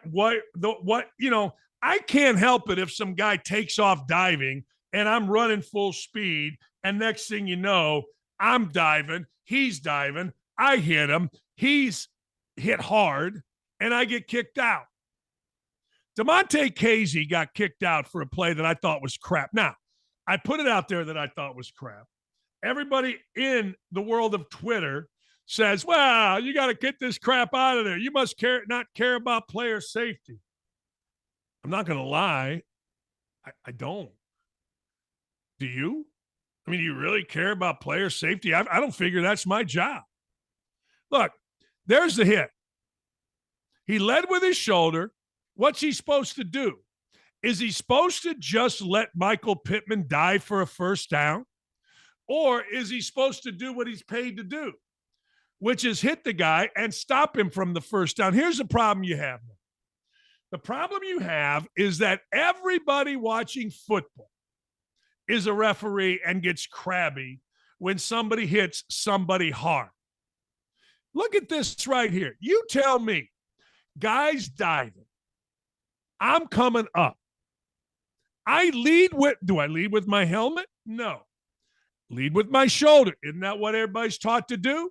I can't help it if some guy takes off diving and I'm running full speed, and next thing you know, I'm diving, he's diving, I hit him, he's hit hard, and I get kicked out. DeMonte Casey got kicked out for a play that I thought was crap. Now, I put it out there that I thought was crap. Everybody in the world of Twitter says, well, you got to get this crap out of there. You must not care about player safety. I'm not going to lie. I don't. Do you? I mean, do you really care about player safety? I don't figure that's my job. Look, there's the hit. He led with his shoulder. What's he supposed to do? Is he supposed to just let Michael Pittman dive for a first down? Or is he supposed to do what he's paid to do, which is hit the guy and stop him from the first down? Here's the problem you have. The problem you have is that everybody watching football is a referee and gets crabby when somebody hits somebody hard. Look at this right here. You tell me, guys diving, I'm coming up. Do I lead with my helmet? No. Lead with my shoulder. Isn't that what everybody's taught to do?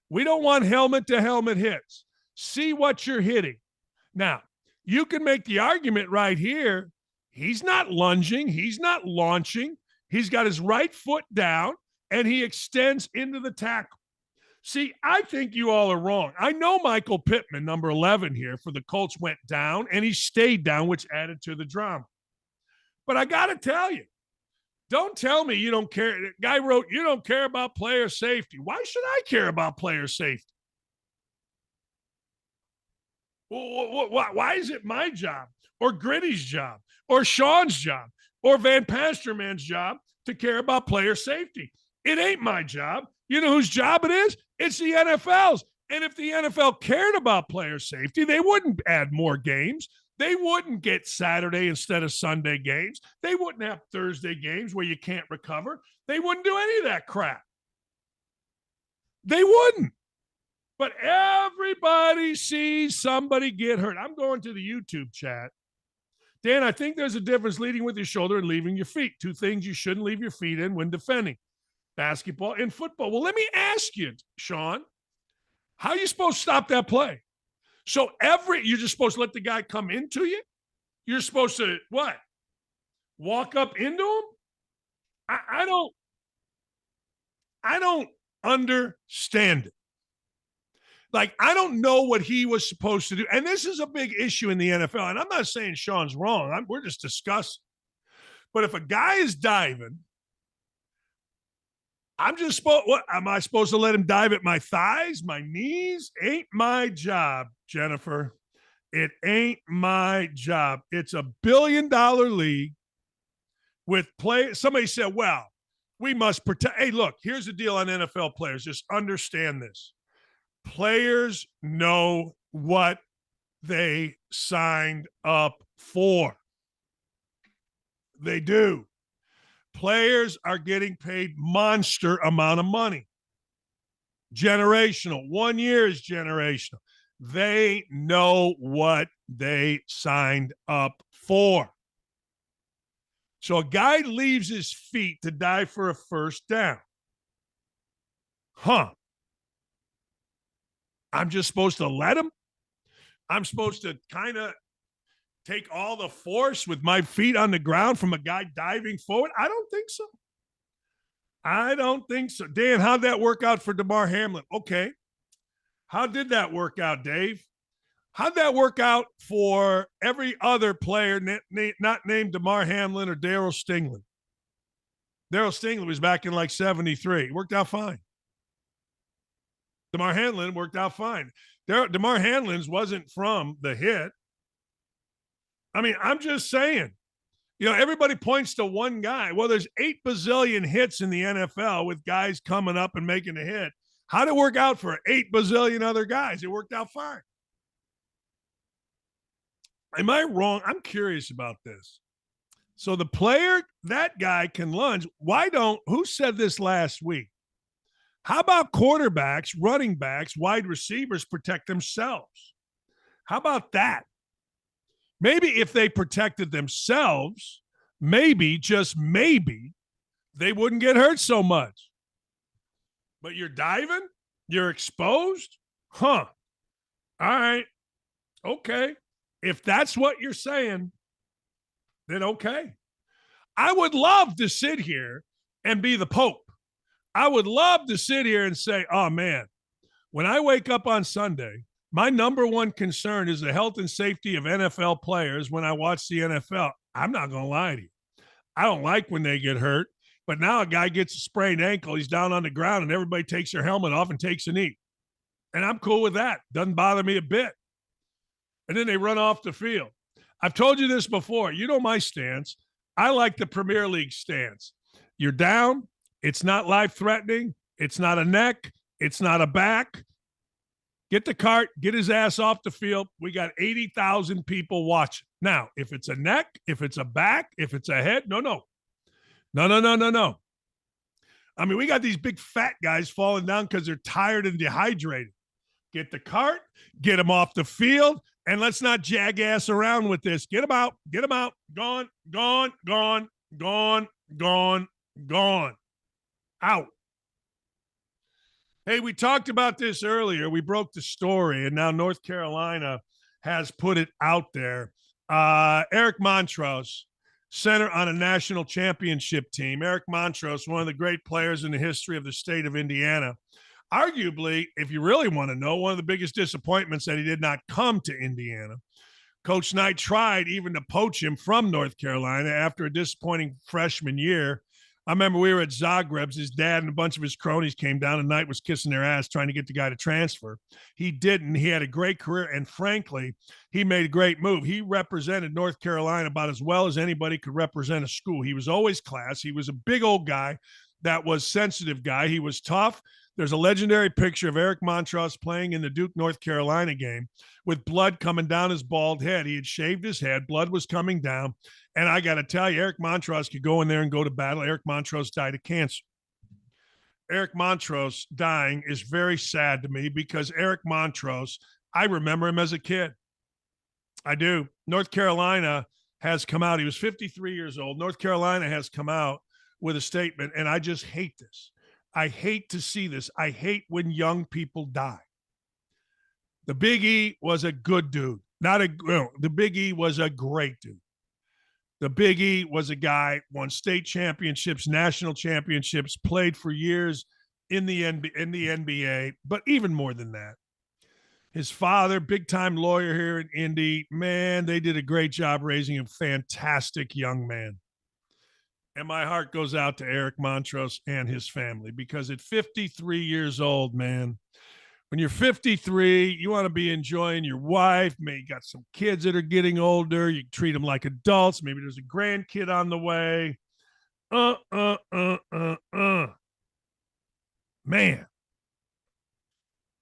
We don't want helmet-to-helmet hits. See what you're hitting. Now, you can make the argument right here. He's not lunging. He's not launching. He's got his right foot down, and he extends into the tackle. See, I think you all are wrong. I know Michael Pittman, number 11 here for the Colts, went down, and he stayed down, which added to the drama. But I got to tell you, don't tell me you don't care. The guy wrote, you don't care about player safety. Why should I care about player safety? Why is it my job or Gritty's job or Sean's job or Van Pasterman's job to care about player safety? It ain't my job. You know whose job it is? It's the NFL's. And if the NFL cared about player safety, they wouldn't add more games. They wouldn't get Saturday instead of Sunday games. They wouldn't have Thursday games where you can't recover. They wouldn't do any of that crap. They wouldn't. But everybody sees somebody get hurt. I'm going to the YouTube chat. Dan, I think there's a difference leading with your shoulder and leaving your feet. Two things you shouldn't leave your feet in when defending. Basketball and football. Well, let me ask you, Sean, how are you supposed to stop that play? So you're just supposed to let the guy come into you? You're supposed to what? Walk up into him? I don't understand it. Like, I don't know what he was supposed to do. And this is a big issue in the NFL. And I'm not saying Sean's wrong. We're just discussing. But if a guy is diving, what am I supposed to let him dive at my thighs, my knees? Ain't my job, Jennifer. It ain't my job. It's $1 billion league with play. Somebody said, well, We must protect. Hey, look, here's the deal on NFL players. Just understand this. Players know what they signed up for. They do. Players are getting paid monster amount of money. Generational. 1 year is generational. They know what they signed up for. So a guy leaves his feet to die for a first down. I'm just supposed to let him? I'm supposed to kind of take all the force with my feet on the ground from a guy diving forward? I don't think so. Dan, how'd that work out for Damar Hamlin? Okay. How did that work out, Dave? How'd that work out for every other player not named Damar Hamlin or Darryl Stingley? Darryl Stingley was back in like 73. It worked out fine. Damar Hamlin worked out fine. Damar Hamlin's wasn't from the hit. I mean, I'm just saying, everybody points to one guy. Well, there's 8 bazillion hits in the NFL with guys coming up and making a hit. How'd it work out for 8 bazillion other guys? It worked out fine. Am I wrong? I'm curious about this. So the player, that guy can lunge. Who said this last week? How about quarterbacks, running backs, wide receivers protect themselves? How about that? Maybe if they protected themselves, maybe, just maybe, they wouldn't get hurt so much. But you're diving? You're exposed? All right. Okay. If that's what you're saying, then okay. I would love to sit here and be the Pope. I would love to sit here and say, oh, man, when I wake up on Sunday, my number one concern is the health and safety of NFL players when I watch the NFL. I'm not going to lie to you. I don't like when they get hurt, but now a guy gets a sprained ankle, he's down on the ground, and everybody takes their helmet off and takes a knee. And I'm cool with that. Doesn't bother me a bit. And then they run off the field. I've told you this before. You know my stance. I like the Premier League stance. You're down. It's not life-threatening. It's not a neck. It's not a back. Get the cart. Get his ass off the field. We got 80,000 people watching. Now, if it's a neck, if it's a back, if it's a head, no. I mean, we got these big fat guys falling down because they're tired and dehydrated. Get the cart. Get them off the field. And let's not jackass around with this. Get them out. Get them out. Gone. Out. Hey, we talked about this earlier. We broke the story, and now North Carolina has put it out there. Eric Montross, center on a national championship team. Eric Montross, one of the great players in the history of the state of Indiana. Arguably, if you really want to know, one of the biggest disappointments that he did not come to Indiana. Coach Knight tried even to poach him from North Carolina after a disappointing freshman year. I remember we were at Zagreb's. His dad and a bunch of his cronies came down, and Knight was kissing their ass trying to get the guy to transfer. He didn't. He had a great career, and frankly, he made a great move. He represented North Carolina about as well as anybody could represent a school. He was always class. He was a big old guy that was sensitive guy. He was tough. There's a legendary picture of Eric Montross playing in the Duke, North Carolina game with blood coming down his bald head. He had shaved his head. Blood was coming down. And I got to tell you, Eric Montross could go in there and go to battle. Eric Montross died of cancer. Eric Montross dying is very sad to me because Eric Montross, I remember him as a kid. I do. North Carolina has come out. He was 53 years old. North Carolina has come out with a statement, and I just hate this. I hate to see this. I hate when young people die. The Big E was a good dude. The Big E was a great dude. The Big E was a guy, won state championships, national championships, played for years in the NBA, but even more than that. His father, big-time lawyer here in Indy, man, they did a great job raising a fantastic young man. And my heart goes out to Eric Montross and his family because at 53 years old, man, when you're 53, you want to be enjoying your wife. Maybe you got some kids that are getting older. You treat them like adults. Maybe there's a grandkid on the way. Man,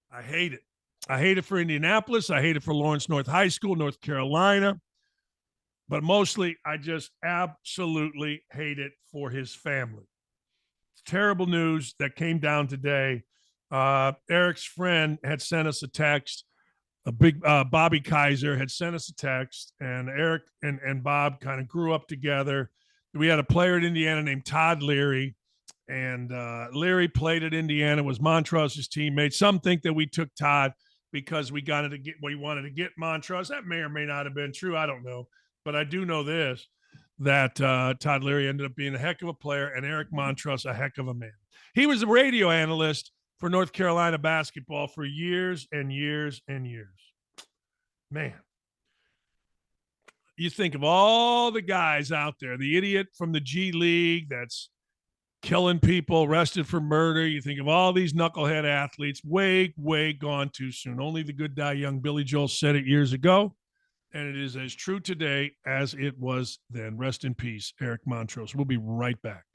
I hate it. I hate it for Indianapolis. I hate it for Lawrence North High School, North Carolina. But mostly, I just absolutely hate it for his family. It's terrible news that came down today. Eric's friend had sent us a text. A big Bobby Kaiser had sent us a text, and Eric and Bob kind of grew up together. We had a player at Indiana named Todd Leary, and Leary played at Indiana, was Montross's teammate. Some think that we took Todd because we wanted to get Montross. That may or may not have been true. I don't know. But I do know this, that Todd Leary ended up being a heck of a player, and Eric Montross a heck of a man. He was a radio analyst for North Carolina basketball for years and years and years. Man, you think of all the guys out there, the idiot from the G League that's killing people, arrested for murder. You think of all these knucklehead athletes, way, way gone too soon. Only the good die young. Billy Joel said it years ago, and it is as true today as it was then. Rest in peace, Eric Montross. We'll be right back.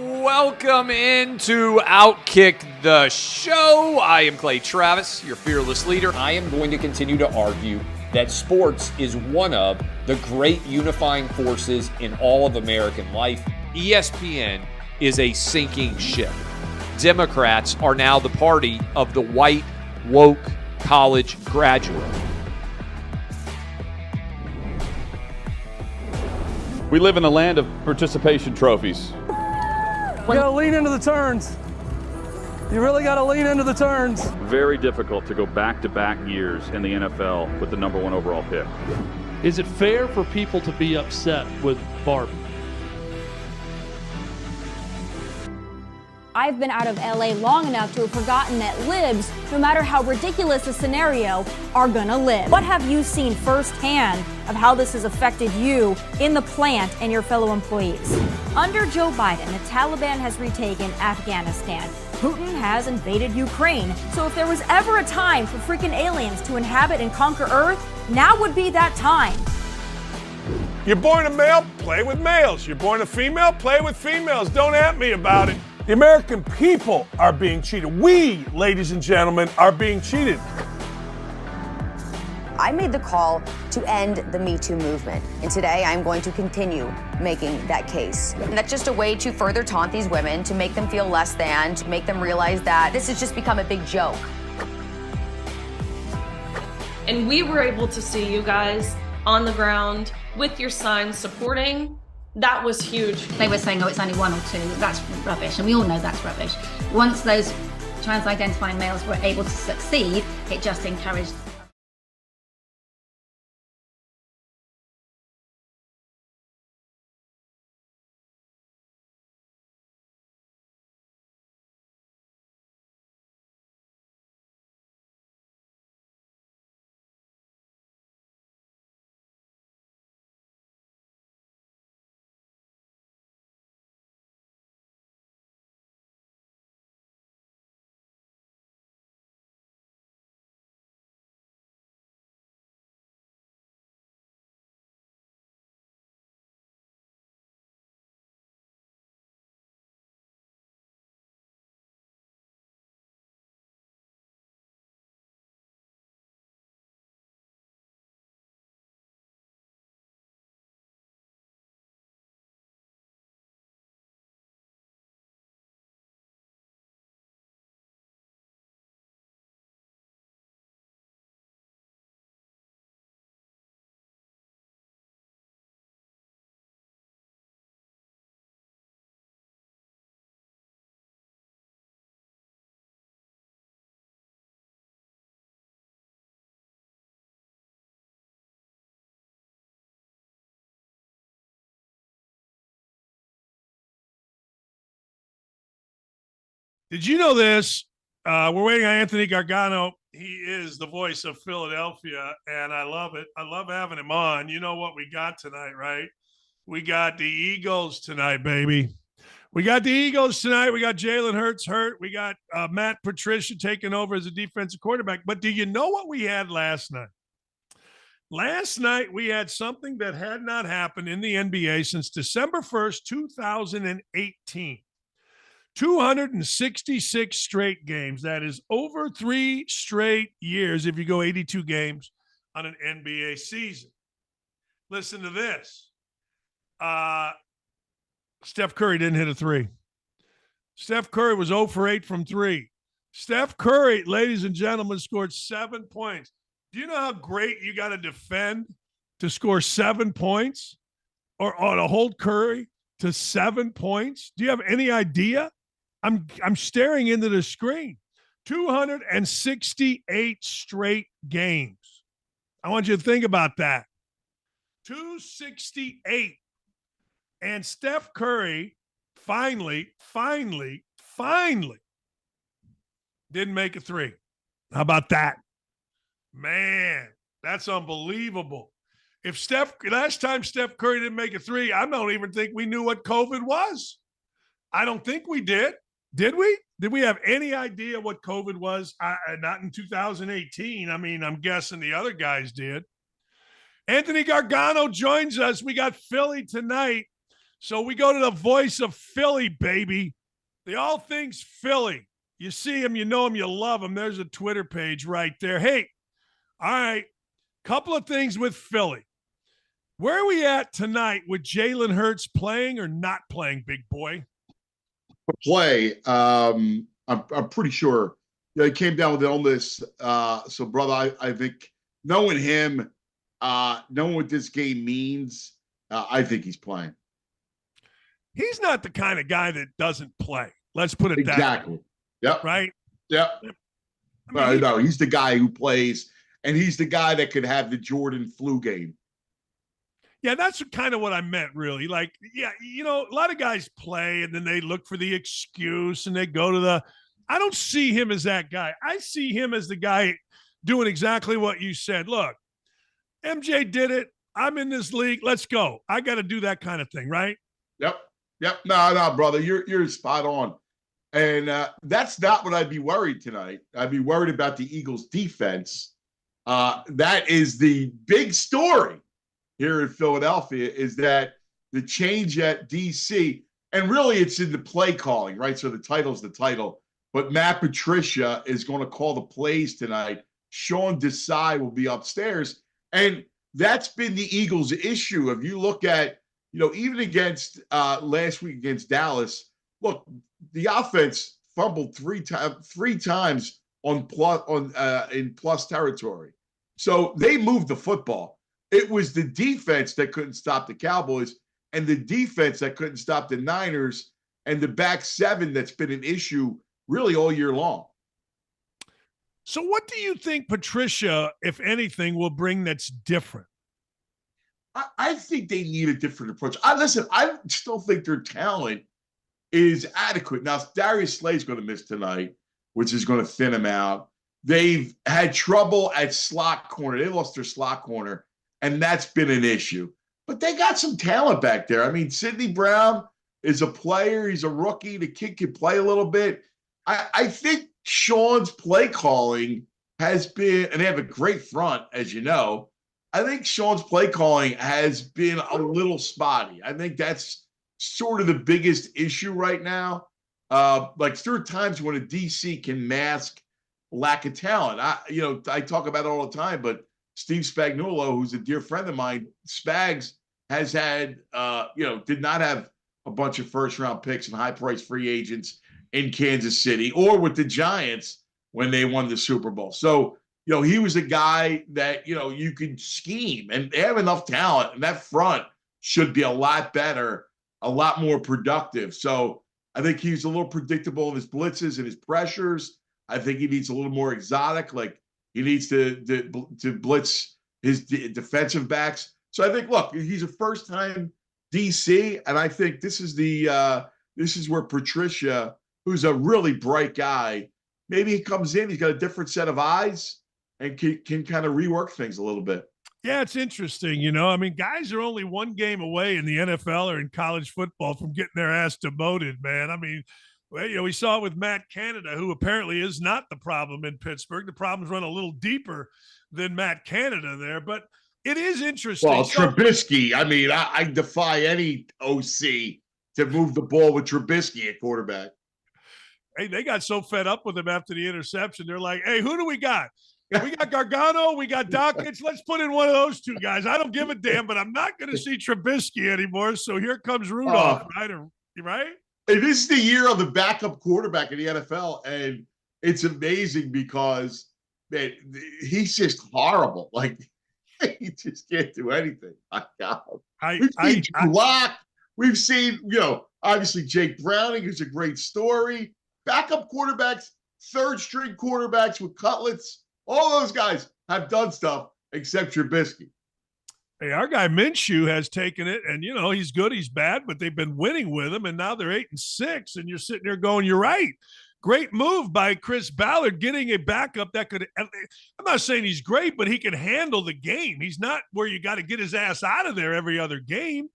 Welcome into OutKick the show. I am Clay Travis, your fearless leader. I am going to continue to argue that sports is one of the great unifying forces in all of American life. ESPN is a sinking ship. Democrats are now the party of the white, woke college graduate. We live in a land of participation trophies. You gotta lean into the turns. You really gotta lean into the turns. Very difficult to go back-to-back years in the NFL with the number 1 overall pick. Is it fair for people to be upset with Barbie? I've been out of LA long enough to have forgotten that libs, no matter how ridiculous the scenario, are gonna live. What have you seen firsthand of how this has affected you in the plant and your fellow employees? Under Joe Biden, the Taliban has retaken Afghanistan. Putin has invaded Ukraine. So if there was ever a time for freaking aliens to inhabit and conquer Earth, now would be that time. You're born a male, play with males. You're born a female, play with females. Don't at me about it. The American people are being cheated. We, ladies and gentlemen, are being cheated. I made the call to end the Me Too movement, and today I'm going to continue making that case. And that's just a way to further taunt these women, to make them feel less than, to make them realize that this has just become a big joke. And we were able to see you guys on the ground with your signs supporting. That was huge. They were saying, oh, it's only 1 or 2. That's rubbish, and we all know that's rubbish. Once those trans-identifying males were able to succeed, it just encouraged. Did you know this? We're waiting on Anthony Gargano. He is the voice of Philadelphia, and I love it. I love having him on. You know what we got tonight, right? We got the Eagles tonight, baby. We got the Eagles tonight. We got Jalen Hurts hurt. We got Matt Patricia taking over as a defensive quarterback. But do you know what we had last night? Last night, we had something that had not happened in the NBA since December 1st, 2018. 266 straight games. That is over 3 straight years if you go 82 games on an NBA season. Listen to this. Steph Curry didn't hit a 3. Steph Curry was 0 for 8 from 3. Steph Curry, ladies and gentlemen, scored 7 points. Do you know how great you got to defend to score 7 points or to hold Curry to 7 points? Do you have any idea? I'm staring into the screen. 268 straight games. I want you to think about that. 268. And Steph Curry finally didn't make a 3. How about that? Man, that's unbelievable. Last time Steph Curry didn't make a 3, I don't even think we knew what COVID was. I don't think we did. Did we? Did we have any idea what COVID was? Not in 2018. I mean, I'm guessing the other guys did. Anthony Gargano joins us. We got Philly tonight. So we go to the voice of Philly, baby. The All Things Philly. You see him, you know him, you love him. There's a Twitter page right there. Hey, all right, couple of things with Philly. Where are we at tonight with Jalen Hurts playing or not playing, big boy? Play. I'm pretty sure. He came down with illness. So, brother, I think knowing him, knowing what this game means, I think he's playing. He's not the kind of guy that doesn't play. Let's put it that way. Exactly. Yep. Right? Yep. No, he's the guy who plays, and he's the guy that could have the Jordan flu game. Yeah, that's kind of what I meant, really. Like, yeah, a lot of guys play, and then they look for the excuse, and they go to I don't see him as that guy. I see him as the guy doing exactly what you said. Look, MJ did it. I'm in this league. Let's go. I got to do that kind of thing, right? Yep. No, brother, you're spot on. And that's not what I'd be worried tonight. I'd be worried about the Eagles' defense. That is the big story here in Philadelphia, is that the change at DC, and really it's in the play calling, right? So the title's the title. But Matt Patricia is going to call the plays tonight. Sean Desai will be upstairs. And that's been the Eagles' issue. If you look at, even against last week against Dallas, look, the offense fumbled three times in plus territory. So they moved the football. It was the defense that couldn't stop the Cowboys and the defense that couldn't stop the Niners and the back seven that's been an issue really all year long. So what do you think Patricia, if anything, will bring that's different? I think they need a different approach. I still think their talent is adequate. Now, Darius Slay's going to miss tonight, which is going to thin him out. They've had trouble at slot corner. They lost their slot corner, and that's been an issue. But they got some talent back there. I mean, Sidney Brown is a player. He's a rookie. The kid can play a little bit. I think Sean's play calling has been, and they have a great front, as you know. I think Sean's play calling has been a little spotty. I think that's sort of the biggest issue right now. Like there are times when a DC can mask lack of talent. I talk about it all the time, but Steve Spagnuolo, who's a dear friend of mine, Spags has had, did not have a bunch of first-round picks and high-priced free agents in Kansas City or with the Giants when they won the Super Bowl. So, he was a guy that, you could scheme, and they have enough talent, and that front should be a lot better, a lot more productive. So I think he's a little predictable in his blitzes and his pressures. I think he needs a little more exotic, like he needs to blitz his defensive backs. So I think, look, he's a first-time DC, and I think this is where Patricia, who's a really bright guy, maybe he comes in, he's got a different set of eyes, and can kind of rework things a little bit. Yeah, it's interesting. I mean, guys are only one game away in the NFL or in college football from getting their ass demoted, man. I mean, we saw it with Matt Canada, who apparently is not the problem in Pittsburgh. The problems run a little deeper than Matt Canada there. But it is interesting. Well, Trubisky, I mean, I defy any OC to move the ball with Trubisky at quarterback. Hey, they got so fed up with him after the interception. They're like, hey, who do we got? We got Gargano. We got Dakich. Let's put in one of those two guys. I don't give a damn, but I'm not going to see Trubisky anymore. So here comes Rudolph, right? Hey, this is the year of the backup quarterback in the NFL, and it's amazing because, man, he's just horrible. Like, he just can't do anything. My God. We've seen Drew Lock. We've seen, obviously Jake Browning, who's a great story. Backup quarterbacks, third-string quarterbacks with cutlets. All those guys have done stuff except Trubisky. Hey, our guy Minshew has taken it, and he's good, he's bad, but they've been winning with him, and now they're 8-6, and you're sitting there going, "You're right." Great move by Chris Ballard, getting a backup that could. I'm not saying he's great, but he can handle the game. He's not where you got to get his ass out of there every other game.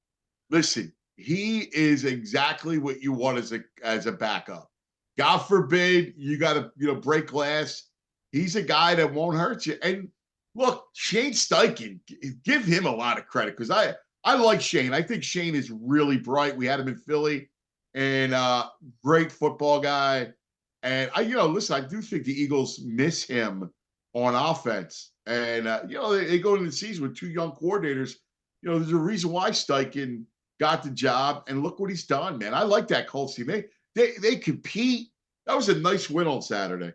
Listen, he is exactly what you want as a backup. God forbid you got to break glass. He's a guy that won't hurt you. And look, Shane Steichen, give him a lot of credit because I like Shane. I think Shane is really bright. We had him in Philly, and great football guy. And listen, I do think the Eagles miss him on offense. And they go into the season with two young coordinators. There's a reason why Steichen got the job, and look what he's done, man. I like that Colts team. They compete. That was a nice win on Saturday.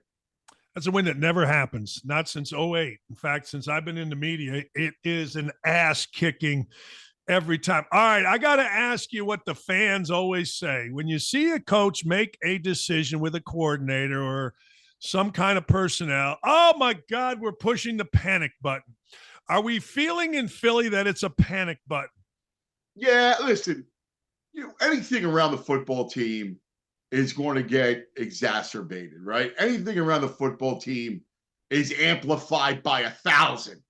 That's a win that never happens, not since 2008. In fact, since I've been in the media, it is an ass kicking every time. All right, I got to ask you what the fans always say. When you see a coach make a decision with a coordinator or some kind of personnel, oh my God, we're pushing the panic button. Are we feeling in Philly that it's a panic button? Yeah, listen, anything around the football team is going to get exacerbated, right? Anything around the football team is amplified by 1,000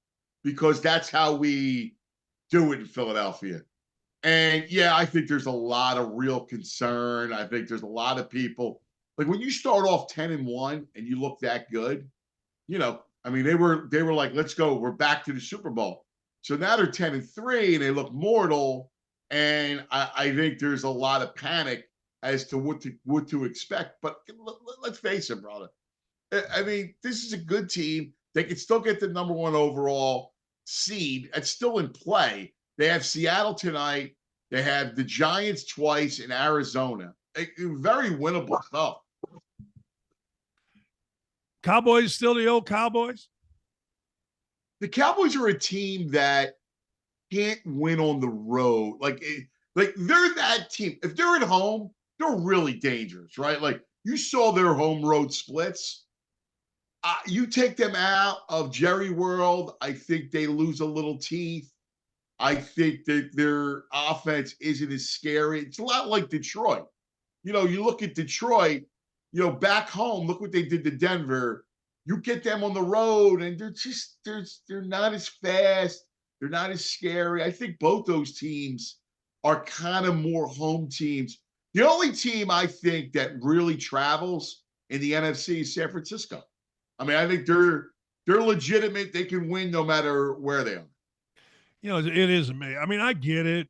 because that's how we do it in Philadelphia. And yeah, I think there's a lot of real concern. I think there's a lot of people like when you start off 10-1 and you look that good, they were like, let's go. We're back to the Super Bowl. So now they're 10-3 and they look mortal. And I think there's a lot of panic as to what to expect. But let's face it, brother. I mean, this is a good team. They can still get the number 1 overall seed. It's still in play. They have Seattle tonight. They have the Giants twice in Arizona. Very winnable stuff. Cowboys still the old Cowboys? The Cowboys are a team that can't win on the road. Like they're that team. If they're at home, they're really dangerous, right? Like you saw their home road splits. You take them out of Jerry World, I think they lose a little teeth. I think that their offense isn't as scary. It's a lot like Detroit. You look at Detroit, back home, look what they did to Denver. You get them on the road and they're not as fast. They're not as scary. I think both those teams are kind of more home teams. The only team I think that really travels in the NFC is San Francisco. I mean, I think they're legitimate. They can win no matter where they are. It is amazing. I mean, I get it.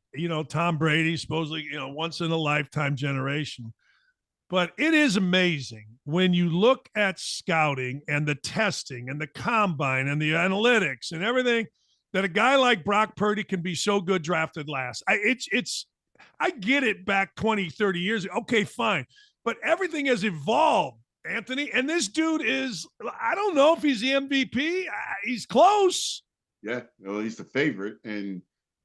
Tom Brady, supposedly, once in a lifetime generation. But it is amazing when you look at scouting and the testing and the combine and the analytics and everything that a guy like Brock Purdy can be so good drafted last. I get it back 20, 30 years ago. Okay, fine. But everything has evolved, Anthony. And this dude is, I don't know if he's the MVP. He's close. Yeah, well, he's the favorite. And,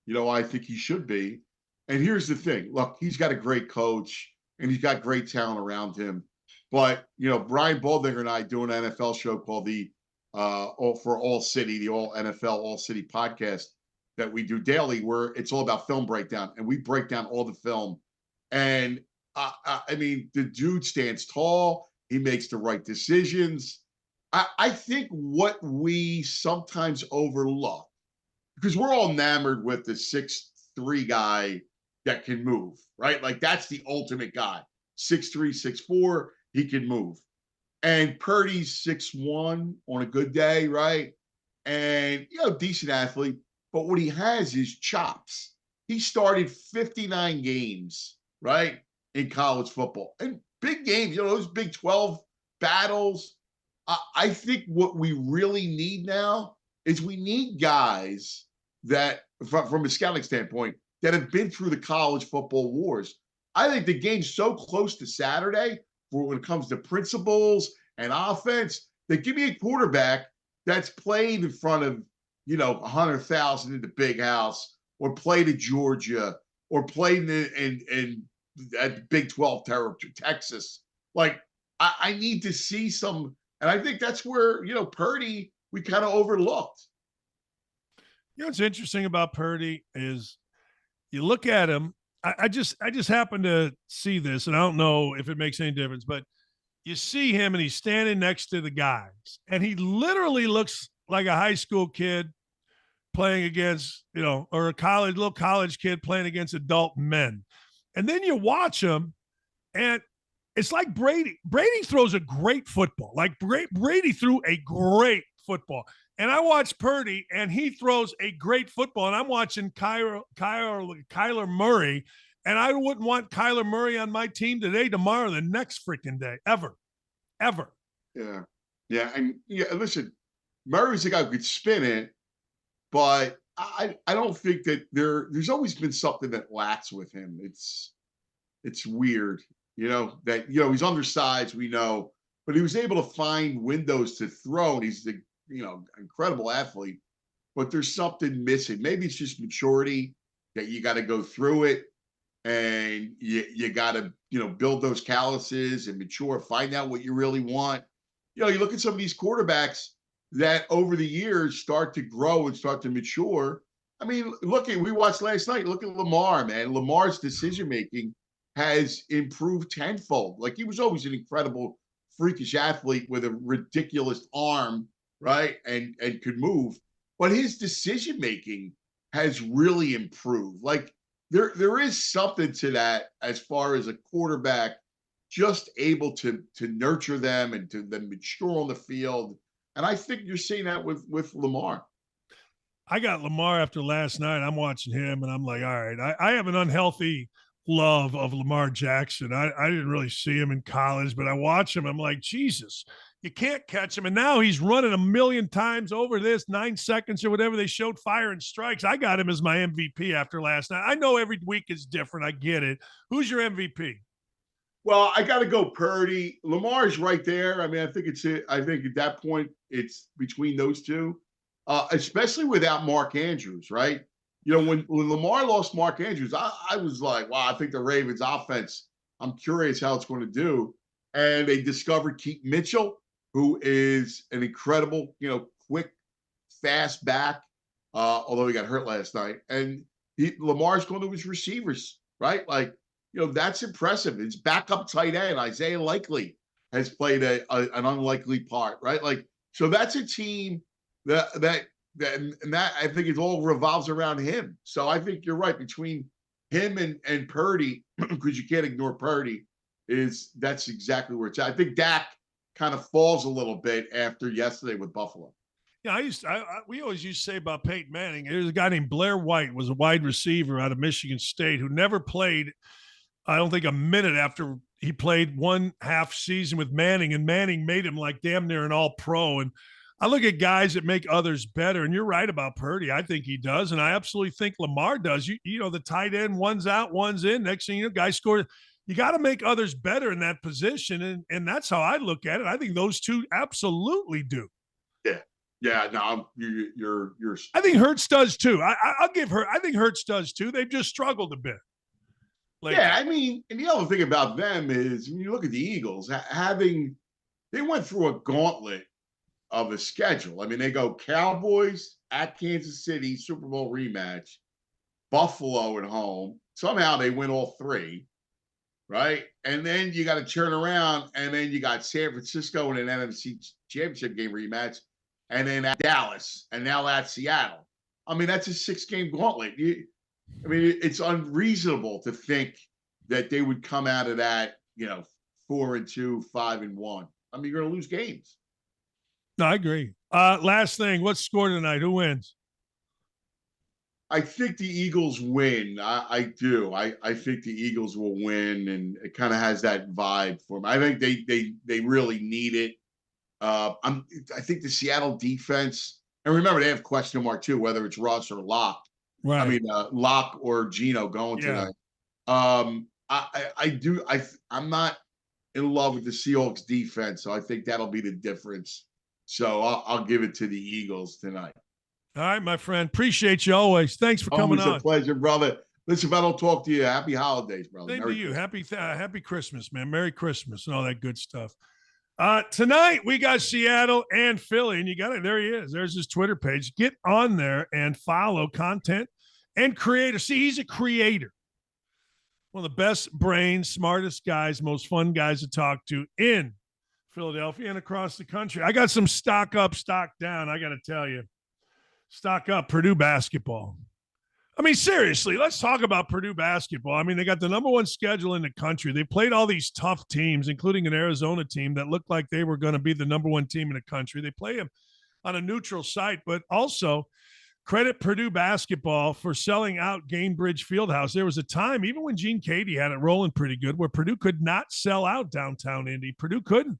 I think he should be. And here's the thing. Look, he's got a great coach and he's got great talent around him. But, Brian Baldinger and I do an NFL show called the All City, the All NFL All City podcast that we do daily, where it's all about film breakdown, and we break down all the film. And I mean, the dude stands tall. He makes the right decisions. I think what we sometimes overlook, because we're all enamored with the 6'3" guy that can move, right? Like that's the ultimate guy. 6'3", 6'4", he can move. And Purdy's 6'1" on a good day, right? And, decent athlete. but what he has is chops. He started 59 games, right, in college football. And big games, those Big 12 battles. I think what we really need now is we need guys that, from a scouting standpoint, that have been through the college football wars. I think the game's so close to Saturday for when it comes to principles and offense that give me a quarterback that's played in front of, 100,000 in the big house, or played at Georgia, or played in at Big 12 territory, Texas. Like, I need to see some, and I think that's where, Purdy, we kind of overlooked. What's interesting about Purdy is you look at him. I just happen to see this, and I don't know if it makes any difference, but you see him and he's standing next to the guys, and he literally looks like a high school kid playing against, or a little college kid playing against adult men. And then you watch him, and it's like Brady. Brady throws a great football. Like Brady threw a great football. And I watch Purdy, and he throws a great football. And I'm watching Kyler Murray, and I wouldn't want Kyler Murray on my team today, tomorrow, the next freaking day, ever. Yeah. And listen, Murray's a guy who could spin it, but I don't think that there's always been something that lacks with him. It's weird, that, he's undersized, we know, but he was able to find windows to throw, and he's the, incredible athlete, but there's something missing. Maybe it's just maturity, that you got to go through it, and you got to, build those calluses and mature, find out what you really want. You look at some of these quarterbacks that over the years start to grow and start to mature. I mean, we watched last night, look at Lamar, man. Lamar's decision-making has improved tenfold. Like, he was always an incredible, freakish athlete with a ridiculous arm, right? And could move. But his decision-making has really improved. Like, there is something to that as far as a quarterback just able to nurture them and to then mature on the field. And I think you're seeing that with Lamar. I got Lamar after last night. I'm watching him, and I'm like, all right, I have an unhealthy love of Lamar Jackson. I didn't really see him in college, but I watch him. I'm like, Jesus, you can't catch him. And now he's running a million times over this 9 seconds or whatever they showed, fire and strikes. I got him as my MVP after last night. I know every week is different. I get it. Who's your MVP? Well, I got to go Purdy. Lamar's right there. I mean, I think at that point, it's between those two, especially without Mark Andrews, right? When Lamar lost Mark Andrews, I was like, wow, I think the Ravens offense, I'm curious how it's going to do. And they discovered Keaton Mitchell, who is an incredible, quick, fast back, although he got hurt last night. And Lamar's going to his receivers, right? Like, that's impressive. His backup tight end, Isaiah Likely, has played an unlikely part, right? Like, so that's a team that I think it all revolves around him. So I think you're right, between him and Purdy, because you can't ignore Purdy, that's exactly where it's at. I think Dak kind of falls a little bit after yesterday with Buffalo. Yeah, we always used to say about Peyton Manning, there's a guy named Blair White, was a wide receiver out of Michigan State who never played, I don't think, a minute after he played one half season with Manning, and Manning made him like damn near an all-pro. And I look at guys that make others better, and you're right about Purdy. I think he does, and I absolutely think Lamar does. The tight end, one's out, one's in. Next thing you know, guy scored. You got to make others better in that position, and that's how I look at it. I think those two absolutely do. Yeah. No, you're. I think Hurts does too. I'll give her. I think Hurts does too. They've just struggled a bit. I mean, and the other thing about them is when you look at the Eagles, they went through a gauntlet of a schedule. I mean, they go Cowboys at Kansas City, Super Bowl rematch, Buffalo at home. Somehow they win all three, right? And then you got to turn around, and then you got San Francisco in an NFC Championship game rematch, and then at Dallas, and now at Seattle. I mean, that's a 6-game gauntlet. It's unreasonable to think that they would come out of that, 4-2, 5-1. I mean, you're going to lose games. No, I agree. Last thing, what's the score tonight? Who wins? I think the Eagles win. I do. I think the Eagles will win, and it kind of has that vibe for them. I think they really need it. I think the Seattle defense, and remember they have question mark too, whether it's Russ or Locke. Right. I mean, Locke or Geno going tonight. I'm not in love with the Seahawks defense, so I think that'll be the difference. So I'll give it to the Eagles tonight. All right, my friend. Appreciate you always. Thanks for coming on. Always a pleasure, brother. Listen, if I don't talk to you, happy holidays, brother. Same to you. Happy Christmas, man. Merry Christmas and all that good stuff. Tonight we got Seattle and Philly, and you got it. There he is. There's his Twitter page. Get on there and follow content and creator. See, he's a creator. One of the best brains, smartest guys, most fun guys to talk to in Philadelphia and across the country. I got some stock up, stock down. I got to tell you, stock up Purdue basketball. I mean, seriously, let's talk about Purdue basketball. I mean, they got the number one schedule in the country. They played all these tough teams, including an Arizona team that looked like they were going to be the number one team in the country. They play them on a neutral site, but also credit Purdue basketball for selling out Gainbridge Fieldhouse. There was a time, even when Gene Cady had it rolling pretty good, where Purdue could not sell out downtown Indy. Purdue couldn't.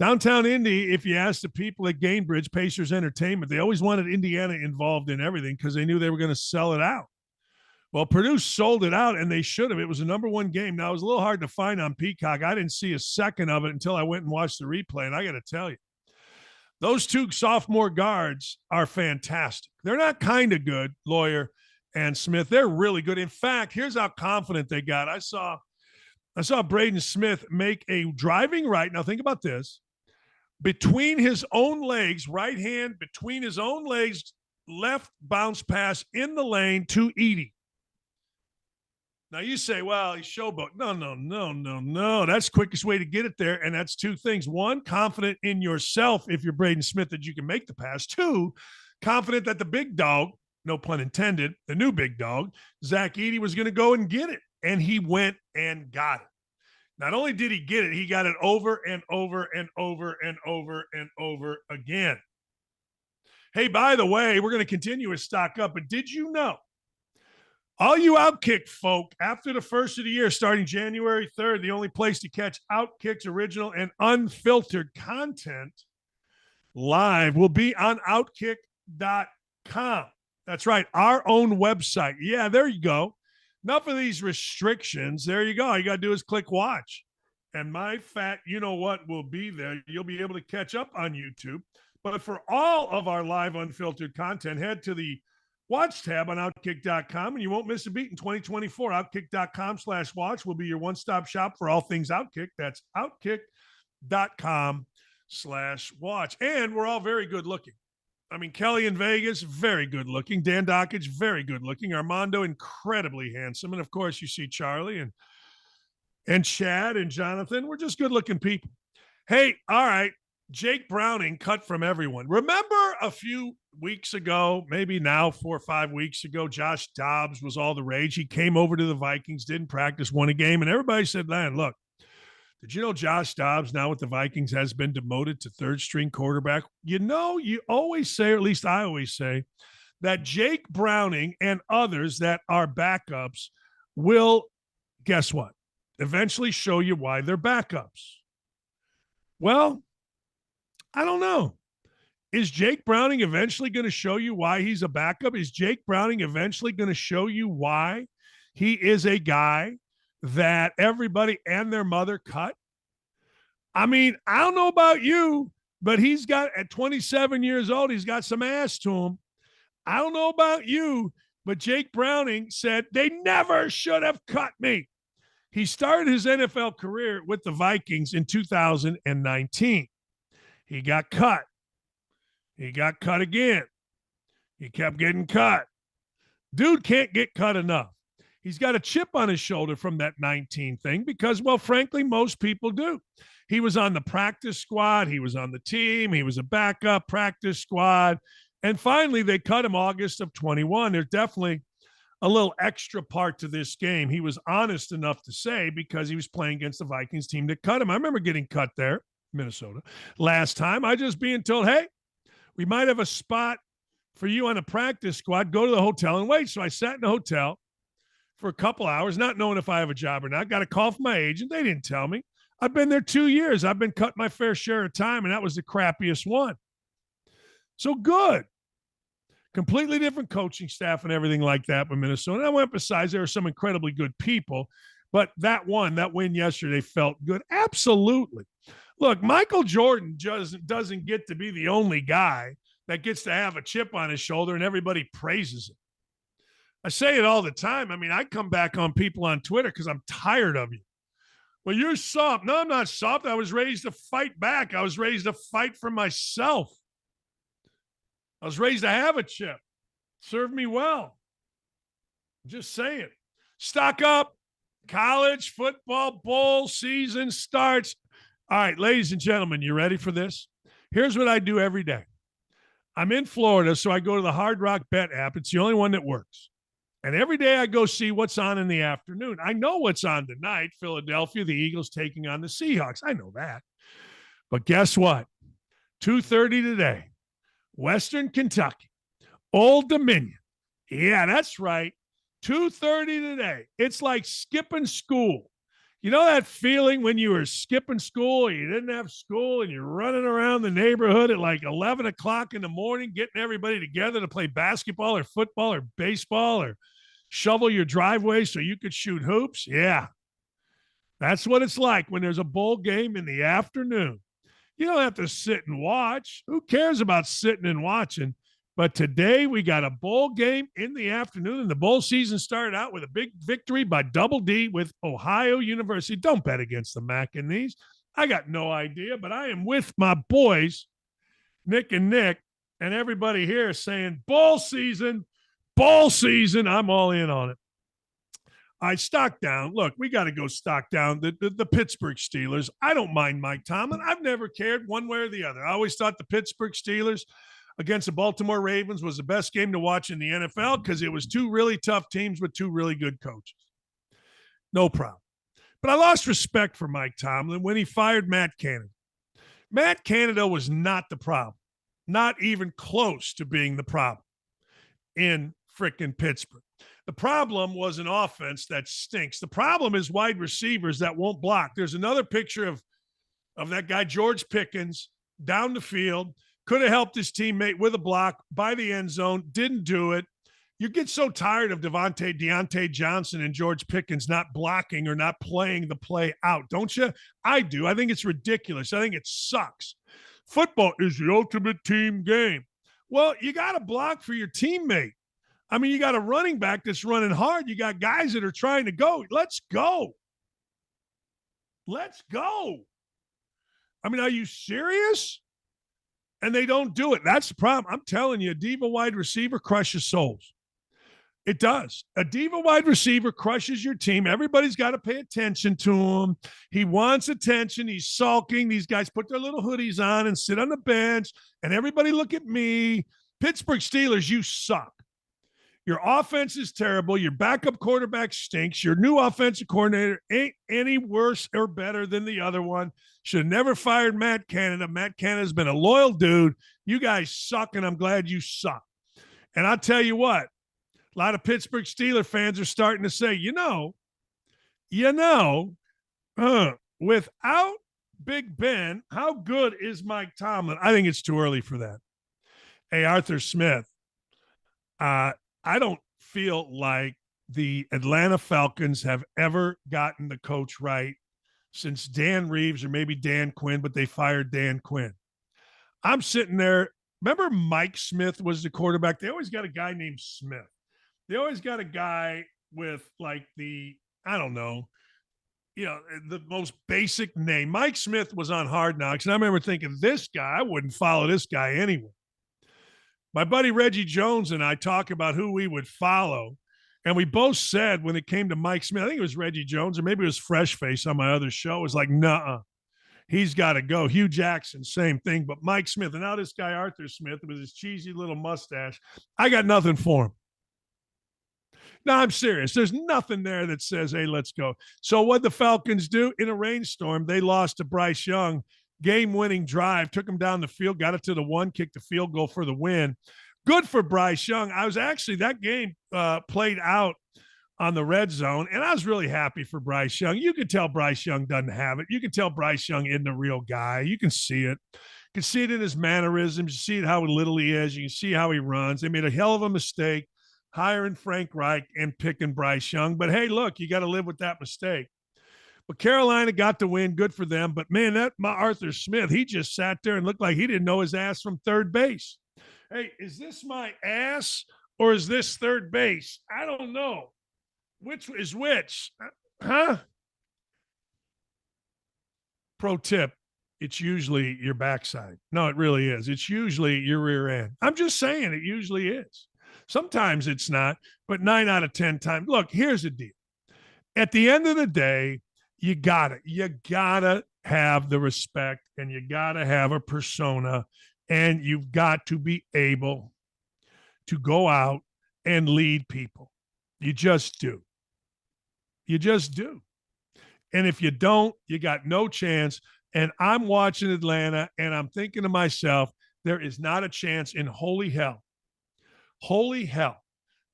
Downtown Indy, if you ask the people at Gainbridge, Pacers Entertainment, they always wanted Indiana involved in everything because they knew they were going to sell it out. Well, Purdue sold it out, and they should have. It was a number one game. Now, it was a little hard to find on Peacock. I didn't see a second of it until I went and watched the replay, and I got to tell you, those two sophomore guards are fantastic. They're not kind of good, Lawyer and Smith. They're really good. In fact, here's how confident they got. I saw Braden Smith make a driving right. Now, think about this. Between his own legs, right hand, between his own legs, left bounce pass in the lane to Edey. Now you say, well, he's showboat. No. That's the quickest way to get it there. And that's two things. One, confident in yourself if you're Braden Smith that you can make the pass. Two, confident that the big dog, no pun intended, the new big dog, Zach Edey, was going to go and get it. And he went and got it. Not only did he get it, he got it over and over and over and over and over again. Hey, by the way, we're going to continue with stock up, but did you know, all you OutKick folk, after the first of the year, starting January 3rd, the only place to catch OutKick's original and unfiltered content live will be on OutKick.com. That's right, our own website. Yeah, there you go. Enough of these restrictions. There you go. All you got to do is click watch. And my fat, you know what, will be there. You'll be able to catch up on YouTube. But for all of our live unfiltered content, head to the watch tab on OutKick.com, and you won't miss a beat in 2024. OutKick.com/watch will be your one-stop shop for all things OutKick. That's OutKick.com/watch. And we're all very good looking. I mean, Kelly in Vegas, very good looking. Dan Dakich, very good looking. Armando, incredibly handsome. And of course, you see Charlie and Chad and Jonathan. We're just good looking people. Hey, all right. Jake Browning cut from everyone. Remember a few weeks ago, maybe now 4 or 5 weeks ago, Josh Dobbs was all the rage. He came over to the Vikings, didn't practice, won a game. And everybody said, man, look, did you know Josh Dobbs now with the Vikings has been demoted to third string quarterback? You know, you always say, or at least I always say, that Jake Browning and others that are backups will, guess what, eventually show you why they're backups. Well, I don't know. Is Jake Browning eventually going to show you why he's a backup? Is Jake Browning eventually going to show you why he is a guy that everybody and their mother cut? I mean, I don't know about you, but he's got, at 27 years old, he's got some ass to him. I don't know about you, but Jake Browning said they never should have cut me. He started his NFL career with the Vikings in 2019. He got cut. He got cut again. He kept getting cut. Dude can't get cut enough. He's got a chip on his shoulder from that 19 thing because, well, frankly, most people do. He was on the practice squad. He was on the team. He was a backup practice squad. And finally, they cut him August of 21. There's definitely a little extra part to this game. He was honest enough to say because he was playing against the Vikings team that cut him. I remember getting cut there, Minnesota, last time. I just being told, hey, we might have a spot for you on the practice squad, go to the hotel and wait. So I sat in the hotel for a couple hours, not knowing if I have a job or not. Got a call from my agent. They didn't tell me. I've been there 2 years. I've been cutting my fair share of time, and that was the crappiest one. So good. Completely different coaching staff and everything like that with Minnesota. And I want to emphasize there are some incredibly good people, but that win yesterday felt good. Absolutely. Look, Michael Jordan doesn't get to be the only guy that gets to have a chip on his shoulder and everybody praises him. I say it all the time. I mean, I come back on people on Twitter because I'm tired of you. Well, you're soft. No, I'm not soft. I was raised to fight back. I was raised to fight for myself. I was raised to have a chip. Served me well. Just saying. Stock up. College football bowl season starts. All right, ladies and gentlemen, you ready for this? Here's what I do every day. I'm in Florida, so I go to the Hard Rock Bet app. It's the only one that works. And every day I go see what's on in the afternoon. I know what's on tonight. Philadelphia, the Eagles taking on the Seahawks. I know that. But guess what? 2:30 today. Western Kentucky, Old Dominion. Yeah, that's right. 2:30 today. It's like skipping school. You know that feeling when you were skipping school, you didn't have school, and you're running around the neighborhood at like 11 o'clock in the morning, getting everybody together to play basketball or football or baseball or shovel your driveway so you could shoot hoops? Yeah. That's what it's like when there's a bowl game in the afternoon. You don't have to sit and watch. Who cares about sitting and watching? But today we got a bowl game in the afternoon, and the bowl season started out with a big victory by Double D with Ohio University. Don't bet against the MAC in these. I got no idea, but I am with my boys, Nick and Nick, and everybody here saying bowl season, bowl season. I'm all in on it. I stock down. Look, we got to go stock down the Pittsburgh Steelers. I don't mind Mike Tomlin. I've never cared one way or the other. I always thought the Pittsburgh Steelers against the Baltimore Ravens was the best game to watch in the NFL because it was two really tough teams with two really good coaches. No problem. But I lost respect for Mike Tomlin when he fired Matt Canada. Matt Canada was not the problem, not even close to being the problem in frickin' Pittsburgh. The problem was an offense that stinks. The problem is wide receivers that won't block. There's another picture of that guy, George Pickens, down the field. Could have helped his teammate with a block by the end zone. Didn't do it. You get so tired of Deontay Johnson and George Pickens not blocking or not playing the play out, don't you? I do. I think it's ridiculous. I think it sucks. Football is the ultimate team game. Well, you got to block for your teammate. I mean, you got a running back that's running hard. You got guys that are trying to go. Let's go. Let's go. I mean, are you serious? And they don't do it. That's the problem. I'm telling you, a diva wide receiver crushes souls. It does. A diva wide receiver crushes your team. Everybody's got to pay attention to him. He wants attention. He's sulking. These guys put their little hoodies on and sit on the bench, and everybody look at me. Pittsburgh Steelers, you suck. Your offense is terrible. Your backup quarterback stinks. Your new offensive coordinator ain't any worse or better than the other one. Should have never fired Matt Canada. Matt Canada's been a loyal dude. You guys suck, and I'm glad you suck. And I'll tell you what, a lot of Pittsburgh Steelers fans are starting to say, without Big Ben, how good is Mike Tomlin? I think it's too early for that. Hey, Arthur Smith, I don't feel like the Atlanta Falcons have ever gotten the coach right since Dan Reeves or maybe Dan Quinn, but they fired Dan Quinn. I'm sitting there. Remember Mike Smith was the quarterback? They always got a guy named Smith. They always got a guy with like the most basic name. Mike Smith was on Hard Knocks, and I remember thinking, this guy, I wouldn't follow this guy anyway. My buddy Reggie Jones and I talk about who we would follow, and we both said when it came to Mike Smith, I think it was Reggie Jones or maybe it was Fresh Face on my other show, it was like, nuh-uh, he's got to go. Hugh Jackson, same thing, but Mike Smith, and now this guy Arthur Smith with his cheesy little mustache, I got nothing for him. No, I'm serious. There's nothing there that says, hey, let's go. So what the Falcons do in a rainstorm, they lost to Bryce Young. Game-winning drive, took him down the field, got it to the one, kicked the field goal for the win. Good for Bryce Young. I was actually, that game played out on the red zone, and I was really happy for Bryce Young. You could tell Bryce Young doesn't have it. You can tell Bryce Young isn't a real guy. You can see it. You can see it in his mannerisms. You see it how little he is. You can see how he runs. They made a hell of a mistake hiring Frank Reich and picking Bryce Young. But, hey, look, you got to live with that mistake. But Carolina got the win. Good for them. But, man, that Arthur Smith, he just sat there and looked like he didn't know his ass from third base. Hey, is this my ass or is this third base? I don't know. Which is which? Huh? Pro tip, it's usually your backside. No, it really is. It's usually your rear end. I'm just saying it usually is. Sometimes it's not, but 9 out of 10 times. Look, here's the deal. At the end of the day, you gotta have the respect and you gotta have a persona and you've got to be able to go out and lead people. You just do. You just do. And if you don't, you got no chance. And I'm watching Atlanta and I'm thinking to myself, there is not a chance in holy hell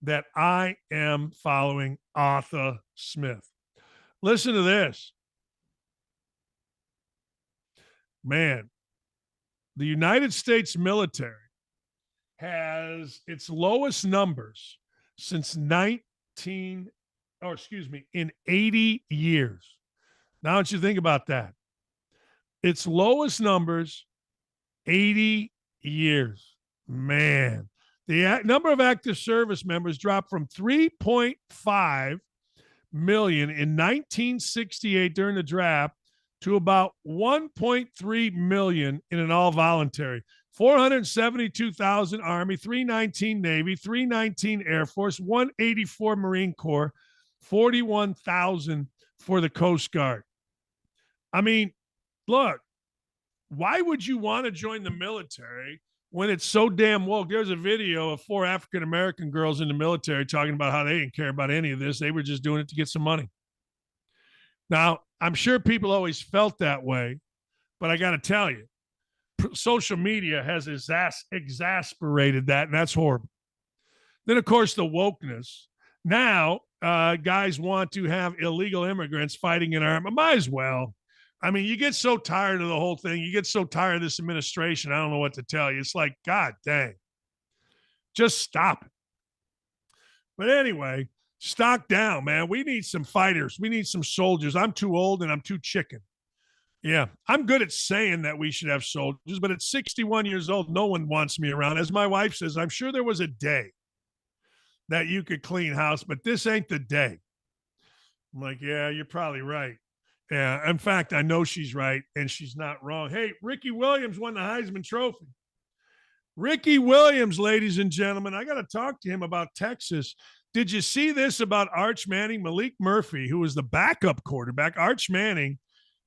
that I am following Arthur Smith. Listen to this. Man, the United States military has its lowest numbers since in 80 years. Now, don't you think about that? Its lowest numbers, 80 years. Man, the number of active service members dropped from 3.5 million in 1968 during the draft to about 1.3 million in an all-voluntary. 472,000 Army, 319 Navy, 319 Air Force, 184 Marine Corps, 41,000 for the Coast Guard. I mean, look, why would you want to join the military when it's so damn woke? There's a video of 4 African-American girls in the military talking about how they didn't care about any of this. They were just doing it to get some money. Now, I'm sure people always felt that way, but I got to tell you, social media has exasperated that, and that's horrible. Then, of course, the wokeness. Now, guys want to have illegal immigrants fighting in our army. Might as well. I mean, you get so tired of the whole thing. You get so tired of this administration. I don't know what to tell you. It's like, God dang. Just stop it. But anyway, stock down, man. We need some fighters. We need some soldiers. I'm too old and I'm too chicken. Yeah, I'm good at saying that we should have soldiers, but at 61 years old, no one wants me around. As my wife says, I'm sure there was a day that you could clean house, but this ain't the day. I'm like, yeah, you're probably right. Yeah, in fact, I know she's right, and she's not wrong. Hey, Ricky Williams won the Heisman Trophy. Ricky Williams, ladies and gentlemen, I got to talk to him about Texas. Did you see this about Arch Manning? Malik Murphy, who was the backup quarterback, Arch Manning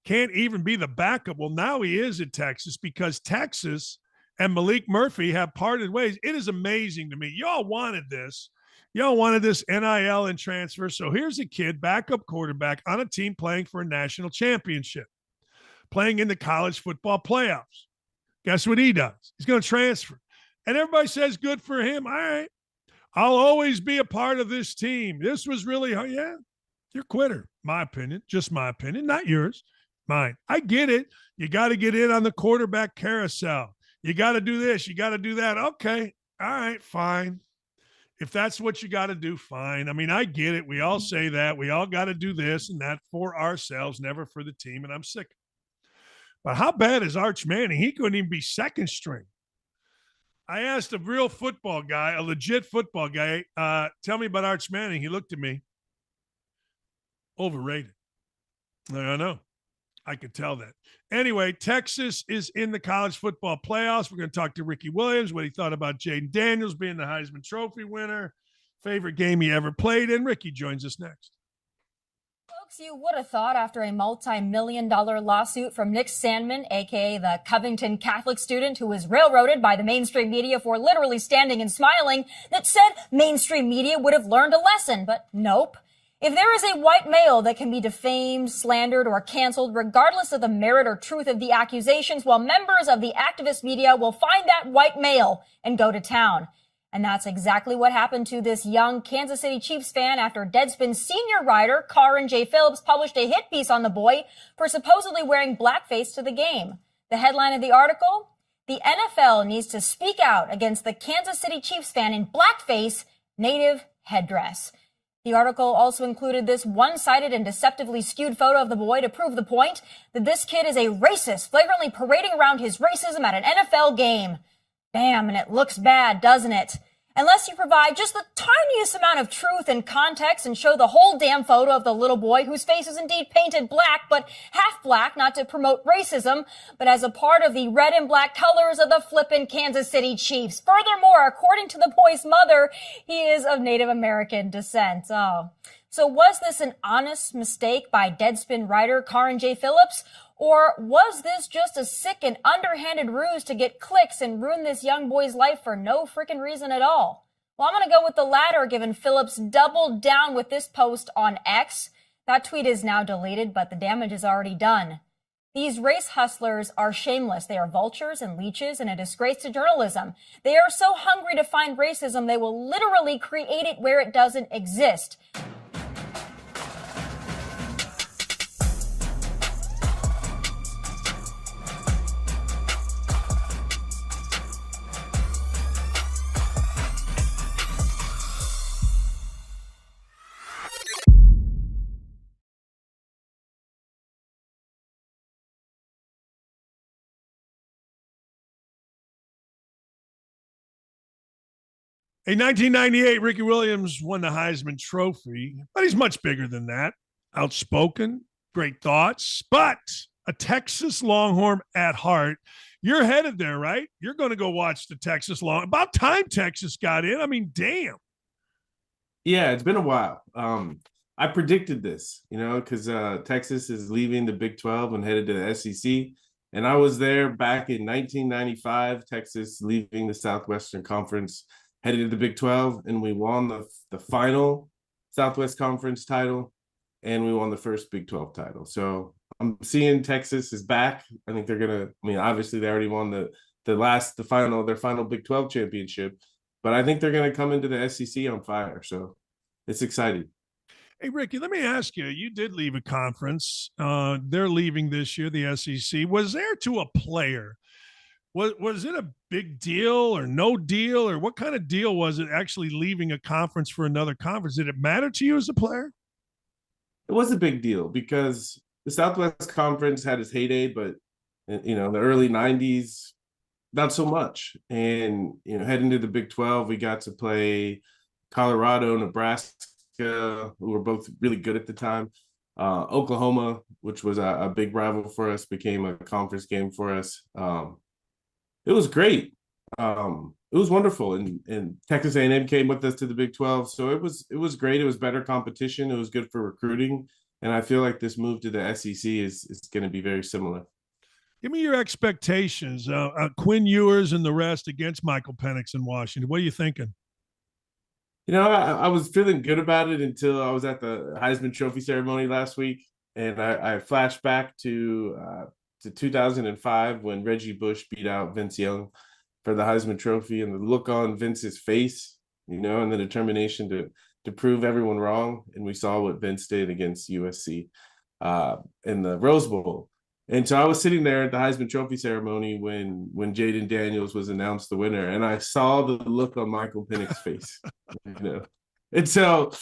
can't even be the backup. Well, now he is at Texas because Texas and Malik Murphy have parted ways. It is amazing to me. Y'all wanted this. Y'all wanted this NIL and transfer. So here's a kid, backup quarterback on a team playing for a national championship, playing in the college football playoffs. Guess what he does? He's going to transfer. And everybody says good for him. All right. I'll always be a part of this team. This was really hard. Yeah, you're a quitter. My opinion. Just my opinion, not yours. Mine. I get it. You got to get in on the quarterback carousel. You got to do this. You got to do that. Okay. All right. Fine. If that's what you got to do, fine. I mean, I get it. We all say that. We all got to do this and that for ourselves, never for the team. And I'm sick. But how bad is Arch Manning? He couldn't even be second string. I asked a real football guy, a legit football guy, tell me about Arch Manning. He looked at me. Overrated. I know. I could tell that. Anyway, Texas is in the college football playoffs. We're going to talk to Ricky Williams, what he thought about Jaden Daniels being the Heisman Trophy winner, favorite game he ever played, and Ricky joins us next. Folks, you would have thought after a multi-million-dollar lawsuit from Nick Sandman, a.k.a. the Covington Catholic student who was railroaded by the mainstream media for literally standing and smiling, that said mainstream media would have learned a lesson, but nope. If there is a white male that can be defamed, slandered, or canceled regardless of the merit or truth of the accusations, well, members of the activist media will find that white male and go to town. And that's exactly what happened to this young Kansas City Chiefs fan after Deadspin's senior writer, Karin J. Phillips, published a hit piece on the boy for supposedly wearing blackface to the game. The headline of the article: the NFL needs to speak out against the Kansas City Chiefs fan in blackface native headdress. The article also included this one-sided and deceptively skewed photo of the boy to prove the point that this kid is a racist, flagrantly parading around his racism at an NFL game. Damn, and it looks bad, doesn't it? Unless you provide just the tiniest amount of truth and context and show the whole damn photo of the little boy whose face is indeed painted black, but half black, not to promote racism, but as a part of the red and black colors of the flippin' Kansas City Chiefs. Furthermore, according to the boy's mother, he is of Native American descent. Oh. So was this an honest mistake by Deadspin writer Karin J. Phillips? Or was this just a sick and underhanded ruse to get clicks and ruin this young boy's life for no freaking reason at all? Well, I'm going to go with the latter, given Phillips doubled down with this post on X. That tweet is now deleted, but the damage is already done. These race hustlers are shameless. They are vultures and leeches and a disgrace to journalism. They are so hungry to find racism, they will literally create it where it doesn't exist. In 1998, Ricky Williams won the Heisman Trophy, but he's much bigger than that. Outspoken, great thoughts, but a Texas Longhorn at heart. You're headed there, right? You're going to go watch the Texas Longhorn. About time Texas got in. I mean, damn. Yeah, it's been a while. I predicted this, because Texas is leaving the Big 12 and headed to the SEC. And I was there back in 1995, Texas leaving the Southwestern Conference, headed to the Big 12, and we won the final Southwest Conference title, and we won the first Big 12 title. So I'm seeing Texas is back. I think they're going to, obviously they already won their final Big 12 championship, but I think they're going to come into the SEC on fire. So it's exciting. Hey, Ricky, let me ask you, you did leave a conference. They're leaving this year, the SEC. Was there to a player? Was it a big deal or no deal, or what kind of deal was it actually leaving a conference for another conference? Did it matter to you as a player? It was a big deal because the Southwest Conference had its heyday, but the early 90s, not so much. And heading to the Big 12, we got to play Colorado, Nebraska, who were both really good at the time. Oklahoma, which was a big rival for us, became a conference game for us. It was great. It was wonderful, and Texas A&M came with us to the Big 12, so it was great. It was better competition. It was good for recruiting, and I feel like this move to the SEC is going to be very similar. Give me your expectations. Quinn Ewers and the rest against Michael Penix in Washington. What are you thinking? I was feeling good about it until I was at the Heisman Trophy ceremony last week, and I flashed back to 2005 when Reggie Bush beat out Vince Young for the Heisman Trophy, and the look on Vince's face, and the determination to prove everyone wrong. And we saw what Vince did against USC in the Rose Bowl. And so I was sitting there at the Heisman Trophy ceremony when Jaden Daniels was announced the winner, and I saw the look on Michael Penix's face. And so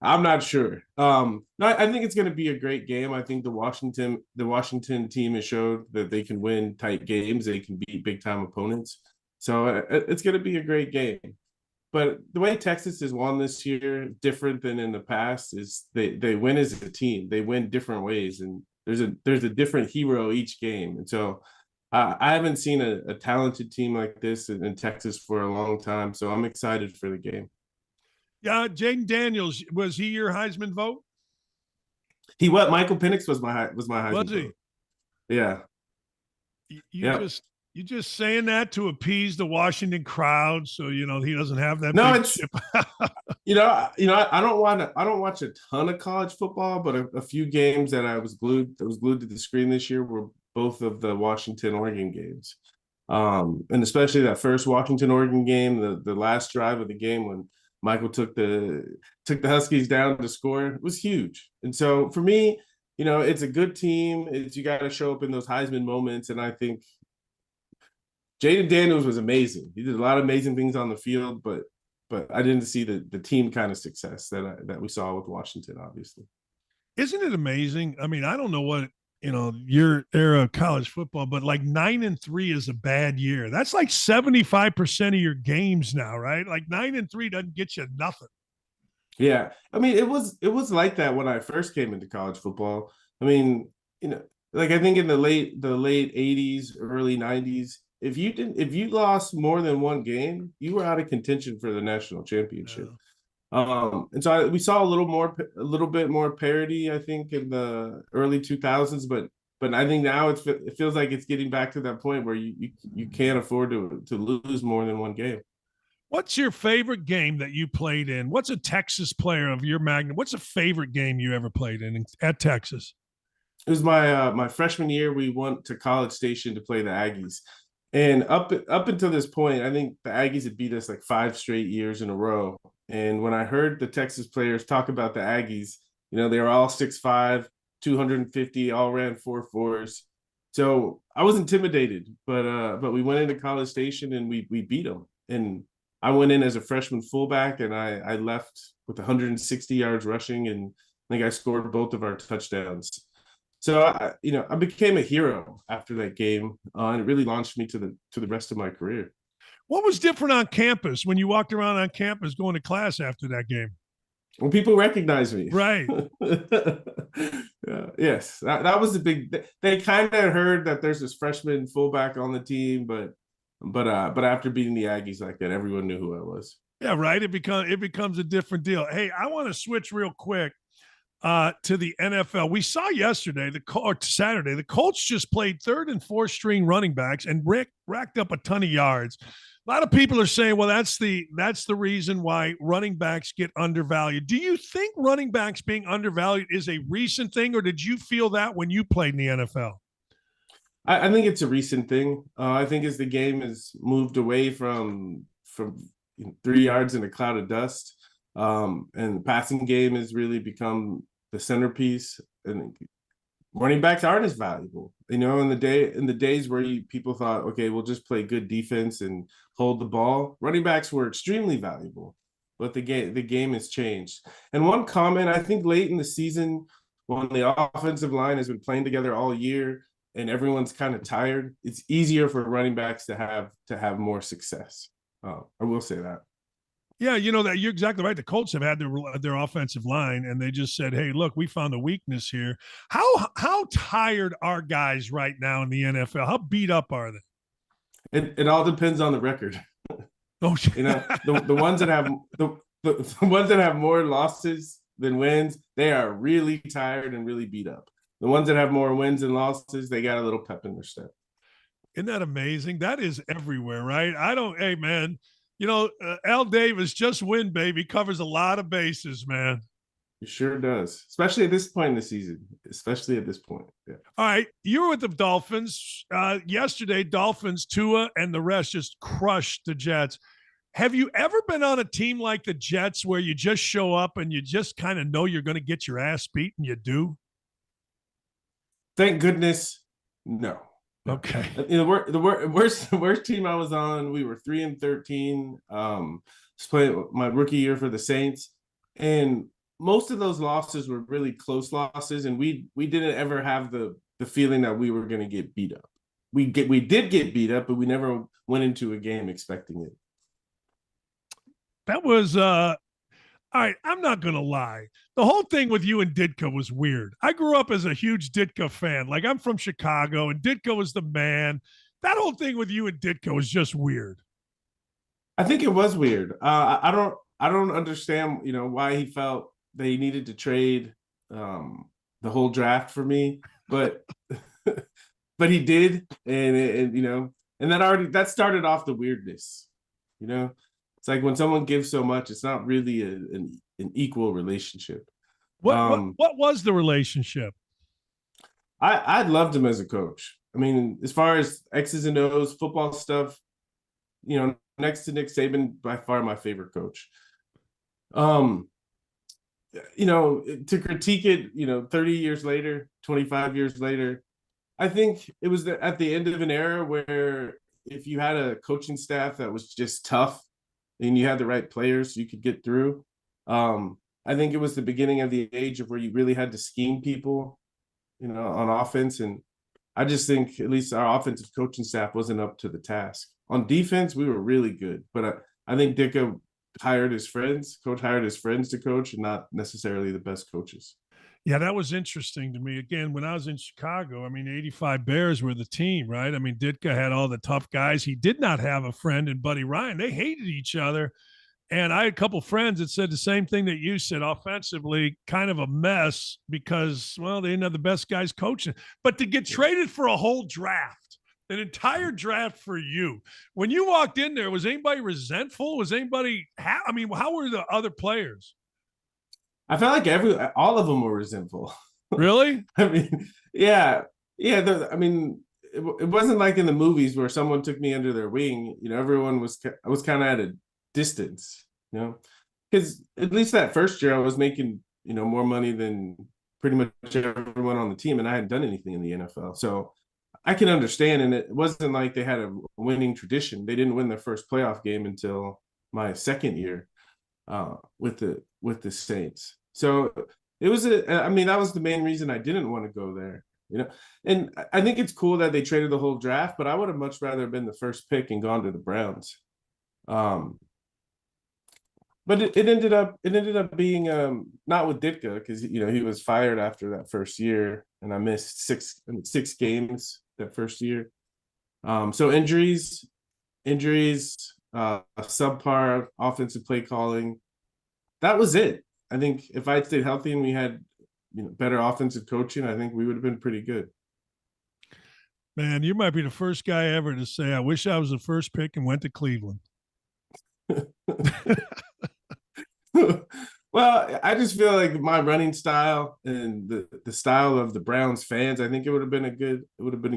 I'm not sure. No, I think it's going to be a great game. I think the Washington team has showed that they can win tight games. They can beat big time opponents. So it's going to be a great game. But the way Texas has won this year, different than in the past, is they win as a team. They win different ways, and there's a different hero each game. And so I haven't seen a talented team like this in Texas for a long time. So I'm excited for the game. Yeah, Jaden Daniels, was he your Heisman vote? He was. Michael Penix was my Heisman was he? vote. Yeah. You just saying that to appease the Washington crowd, so he doesn't have that. No, big it's chip. I don't watch a ton of college football, but a few games that I was glued to the screen this year were both of the Washington Oregon games. And especially that first Washington-Oregon game, the last drive of the game when Michael took the Huskies down to score, it was huge. And so for me, it's a good team. You got to show up in those Heisman moments. And I think Jaden Daniels was amazing. He did a lot of amazing things on the field, but I didn't see the team kind of success that we saw with Washington, obviously. Isn't it amazing? I mean, I don't know what, your era of college football, but like 9-3 is a bad year. That's like 75% of your games now, right? Like 9-3 doesn't get you nothing. Yeah. I mean, it was like that when I first came into college football. I mean, like I think in the late 80s, early 90s, if you lost more than one game, you were out of contention for the national championship. Yeah. And so we saw a little bit more parity, I think, in the early 2000s, but I think now it feels like it's getting back to that point where you can't afford to lose more than one game. What's your favorite game that you played in? What's a Texas player of your magnitude? What's a favorite game you ever played in at Texas? It was my freshman year. We went to College Station to play the Aggies. And up until this point, I think the Aggies had beat us like 5 straight years in a row. And when I heard the Texas players talk about the Aggies, they were all 6'5", 250, all ran 4.4s. So I was intimidated, but we went into College Station and we beat them. And I went in as a freshman fullback, and I left with 160 yards rushing, and I think I scored both of our touchdowns. So I became a hero after that game, and it really launched me to the rest of my career. What was different on campus when you walked around on campus going to class after that game? Well, people recognized me. Right. Yes, that was the big. They kind of heard that there's this freshman fullback on the team, but after beating the Aggies like that, everyone knew who I was. Yeah, right. It becomes a different deal. Hey, I want to switch real quick to the NFL. We saw yesterday, Saturday, the Colts just played 3rd and 4th string running backs and racked up a ton of yards. A lot of people are saying, well, that's the reason why running backs get undervalued. Do you think running backs being undervalued is a recent thing, or did you feel that when you played in the NFL? I think it's a recent thing. I think as the game has moved away from 3 yards in a cloud of dust, and the passing game has really become the centerpiece, and running backs aren't as valuable. In the days where people thought, okay, we'll just play good defense and hold the ball, running backs were extremely valuable. But the game has changed. And one comment, I think late in the season, when the offensive line has been playing together all year and everyone's kind of tired, it's easier for running backs to have more success. I will say that. Yeah, that you're exactly right. The Colts have had their offensive line, and they just said, "Hey, look, we found a weakness here." How tired are guys right now in the NFL? How beat up are they? It all depends on the record. Oh, the ones that have the ones that have more losses than wins, they are really tired and really beat up. The ones that have more wins than losses, they got a little pep in their step. Isn't that amazing? That is everywhere, right? Hey, man. Al Davis, just win, baby, covers a lot of bases, man. It sure does, especially at this point in the season, Yeah. All right. You were with the Dolphins yesterday. Dolphins, Tua, and the rest just crushed the Jets. Have you ever been on a team like the Jets where you just show up and you just kind of know you're going to get your ass beat, and you do? Thank goodness, no. Okay. The worst team I was on, we were 3-13. Playing my rookie year for the Saints, and most of those losses were really close losses, and we didn't ever have the feeling that we were going to get beat up. We did get beat up, but we never went into a game expecting it. That was all right. I'm not going to lie. The whole thing with you and Ditka was weird. I grew up as a huge Ditka fan. Like, I'm from Chicago, and Ditka was the man. That whole thing with you and Ditka was just weird. I think it was weird. I don't understand, why he felt that he needed to trade the whole draft for me, but but he did, and that started off the weirdness. It's like when someone gives so much, it's not really an equal relationship. What was the relationship? I loved him as a coach. I mean, as far as X's and O's, football stuff, you know, next to Nick Saban, by far my favorite coach. You know, to critique it, you know, 30 years later, 25 years later, I think it was at the end of an era where if you had a coaching staff that was just tough and you had the right players, you could get through. I think it was the beginning of the age of where you really had to scheme people, you know, on offense. And I just think at least our offensive coaching staff wasn't up to the task. On defense, we were really good, but I think Ditka hired his friends, coach hired his friends to coach, and not necessarily the best coaches. Yeah, that was interesting to me. Again, when I was in Chicago, I mean, 85 Bears were the team, right? I mean, Ditka had all the tough guys. He did not have a friend in Buddy Ryan. They hated each other. And I had a couple friends that said the same thing that you said, offensively, kind of a mess because, well, they didn't have the best guys coaching. But to get traded for a whole draft, an entire draft for you, when you walked in there, was anybody resentful? Was anybody – I mean, how were the other players? I felt like all of them were resentful. Really? I mean, yeah. I mean, it wasn't like in the movies where someone took me under their wing. You know, everyone was kind of at a distance, you know, because at least that first year I was making, you know, more money than pretty much everyone on the team, and I hadn't done anything in the NFL. So I can understand, and it wasn't like they had a winning tradition. They didn't win their first playoff game until my second year with the Saints. So it was I mean, that was the main reason I didn't want to go there, you know. And I think it's cool that they traded the whole draft, but I would have much rather been the first pick and gone to the Browns. But it ended up being not with Ditka, because, you know, he was fired after that first year, and I missed six games that first year. So injuries, subpar offensive play calling. That was it. I think if I stayed healthy and we had, you know, better offensive coaching, I think we would have been pretty good. Man, you might be the first guy ever to say, I wish I was the first pick and went to Cleveland. Well, I just feel like my running style and the style of the Browns fans, I think it would have been a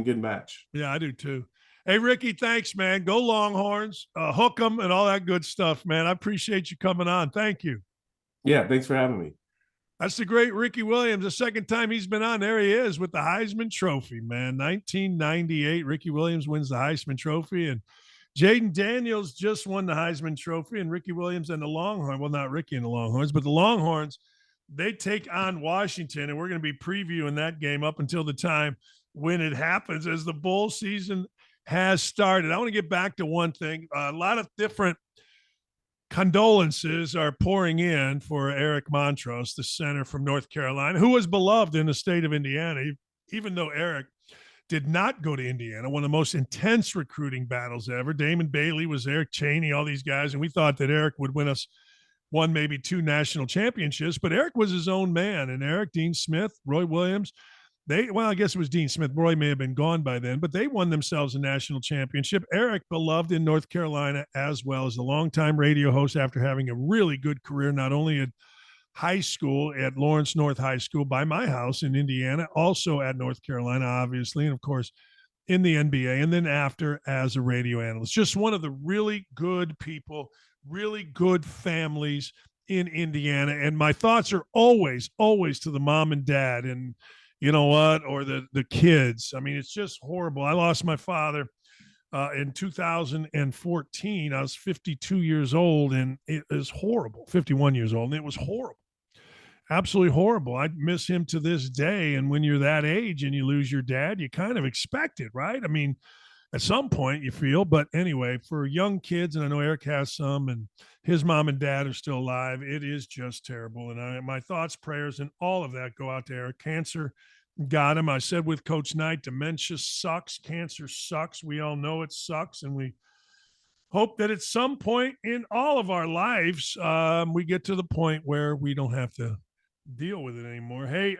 good match. Yeah, I do too. Hey, Ricky, thanks, man. Go Longhorns, hook 'em and all that good stuff, man. I appreciate you coming on. Thank you. Yeah, thanks for having me. That's the great Ricky Williams. The second time he's been on, there he is with the Heisman Trophy, man. 1998, Ricky Williams wins the Heisman Trophy, and Jaden Daniels just won the Heisman Trophy, and Ricky Williams and the Longhorns, well, not Ricky and the Longhorns, but the Longhorns, they take on Washington, and we're going to be previewing that game up until the time when it happens as the bowl season has started. I want to get back to one thing. A lot of different condolences are pouring in for Eric Montross, the center from North Carolina, who was beloved in the state of Indiana, even though Eric did not go to Indiana, one of the most intense recruiting battles ever. Damon Bailey was there, Cheney, all these guys, and we thought that Eric would win us one, maybe two national championships, but Eric was his own man, and Eric, Dean Smith, Roy Williams, I guess it was Dean Smith. Roy may have been gone by then, but they won themselves a national championship. Eric, beloved in North Carolina, as well as a longtime radio host after having a really good career, not only at high school at Lawrence North High School by my house in Indiana, also at North Carolina, obviously, and of course in the NBA, and then after as a radio analyst. Just one of the really good people, really good families in Indiana. And my thoughts are always to the mom and dad and, you know what, or the kids. I mean, it's just horrible. I lost my father in 2014. I was 52 years old, and it is horrible. 51 years old, and it was horrible. Absolutely horrible. I miss him to this day. And when you're that age and you lose your dad, you kind of expect it, right? I mean, at some point you feel, but anyway, for young kids, and I know Eric has some, and his mom and dad are still alive, it is just terrible. And my thoughts, prayers, and all of that go out to Eric. Cancer got him. I said with Coach Knight, dementia sucks. Cancer sucks. We all know it sucks. And we hope that at some point in all of our lives, we get to the point where we don't have to deal with it anymore. Hey,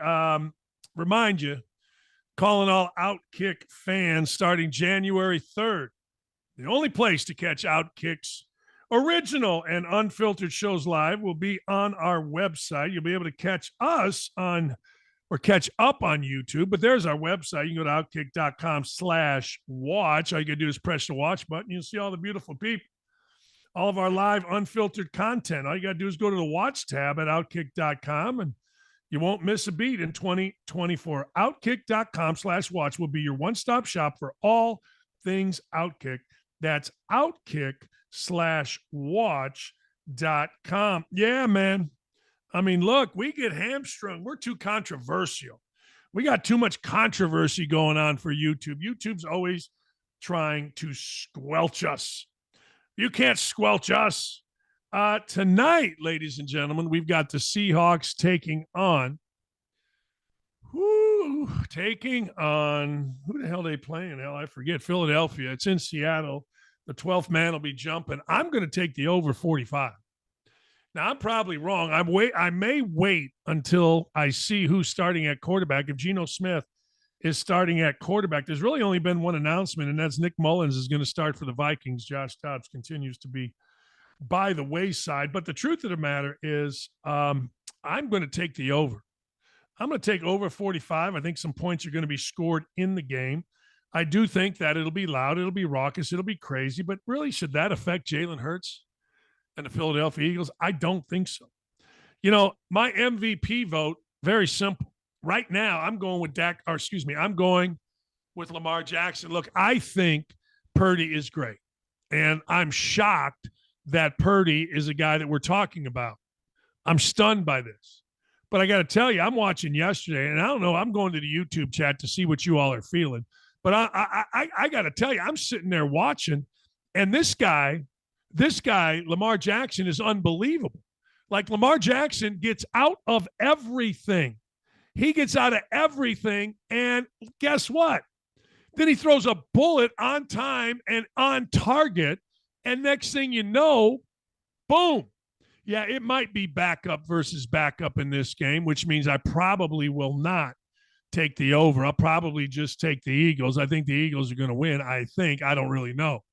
remind you, calling all OutKick fans starting January 3rd. The only place to catch OutKick's original and unfiltered shows live will be on our website. You'll be able to catch us on or catch up on YouTube. But there's our website. You can go to outkick.com/watch. All you got to do is press the watch button. You'll see all the beautiful people, all of our live unfiltered content. All you got to do is go to the watch tab at outkick.com, and you won't miss a beat in 2024. Outkick.com/watch will be your one-stop shop for all things OutKick. That's outkick/watch.com. Yeah, man. I mean, look, we get hamstrung. We're too controversial. We got too much controversy going on for YouTube. YouTube's always trying to squelch us. You can't squelch us. Tonight, ladies and gentlemen, we've got the Seahawks taking on who the hell are they playing? Hell, I forget. Philadelphia. It's in Seattle. The 12th man will be jumping. I'm going to take the over 45. Now, I'm probably wrong. I may wait until I see who's starting at quarterback. If Geno Smith is starting at quarterback, there's really only been one announcement, and that's Nick Mullins is going to start for the Vikings. Josh Dobbs continues to be by the wayside. But the truth of the matter is I'm going to take the over. I'm going to take over 45. I think some points are going to be scored in the game. I do think that it'll be loud, it'll be raucous, it'll be crazy. But really, should that affect Jalen Hurts and the Philadelphia Eagles? I don't think so. You know, my MVP vote, very simple. Right now, I'm going with I'm going with Lamar Jackson. Look, I think Purdy is great. And I'm shocked that Purdy is a guy that we're talking about. I'm stunned by this. But I got to tell you, I'm watching yesterday, and I don't know, I'm going to the YouTube chat to see what you all are feeling. But I got to tell you, I'm sitting there watching, and this guy, Lamar Jackson, is unbelievable. Like, Lamar Jackson gets out of everything. He gets out of everything, and guess what? Then he throws a bullet on time and on target, and next thing you know, boom. Yeah, it might be backup versus backup in this game, which means I probably will not take the over. I'll probably just take the Eagles. I think the Eagles are going to win. I don't really know.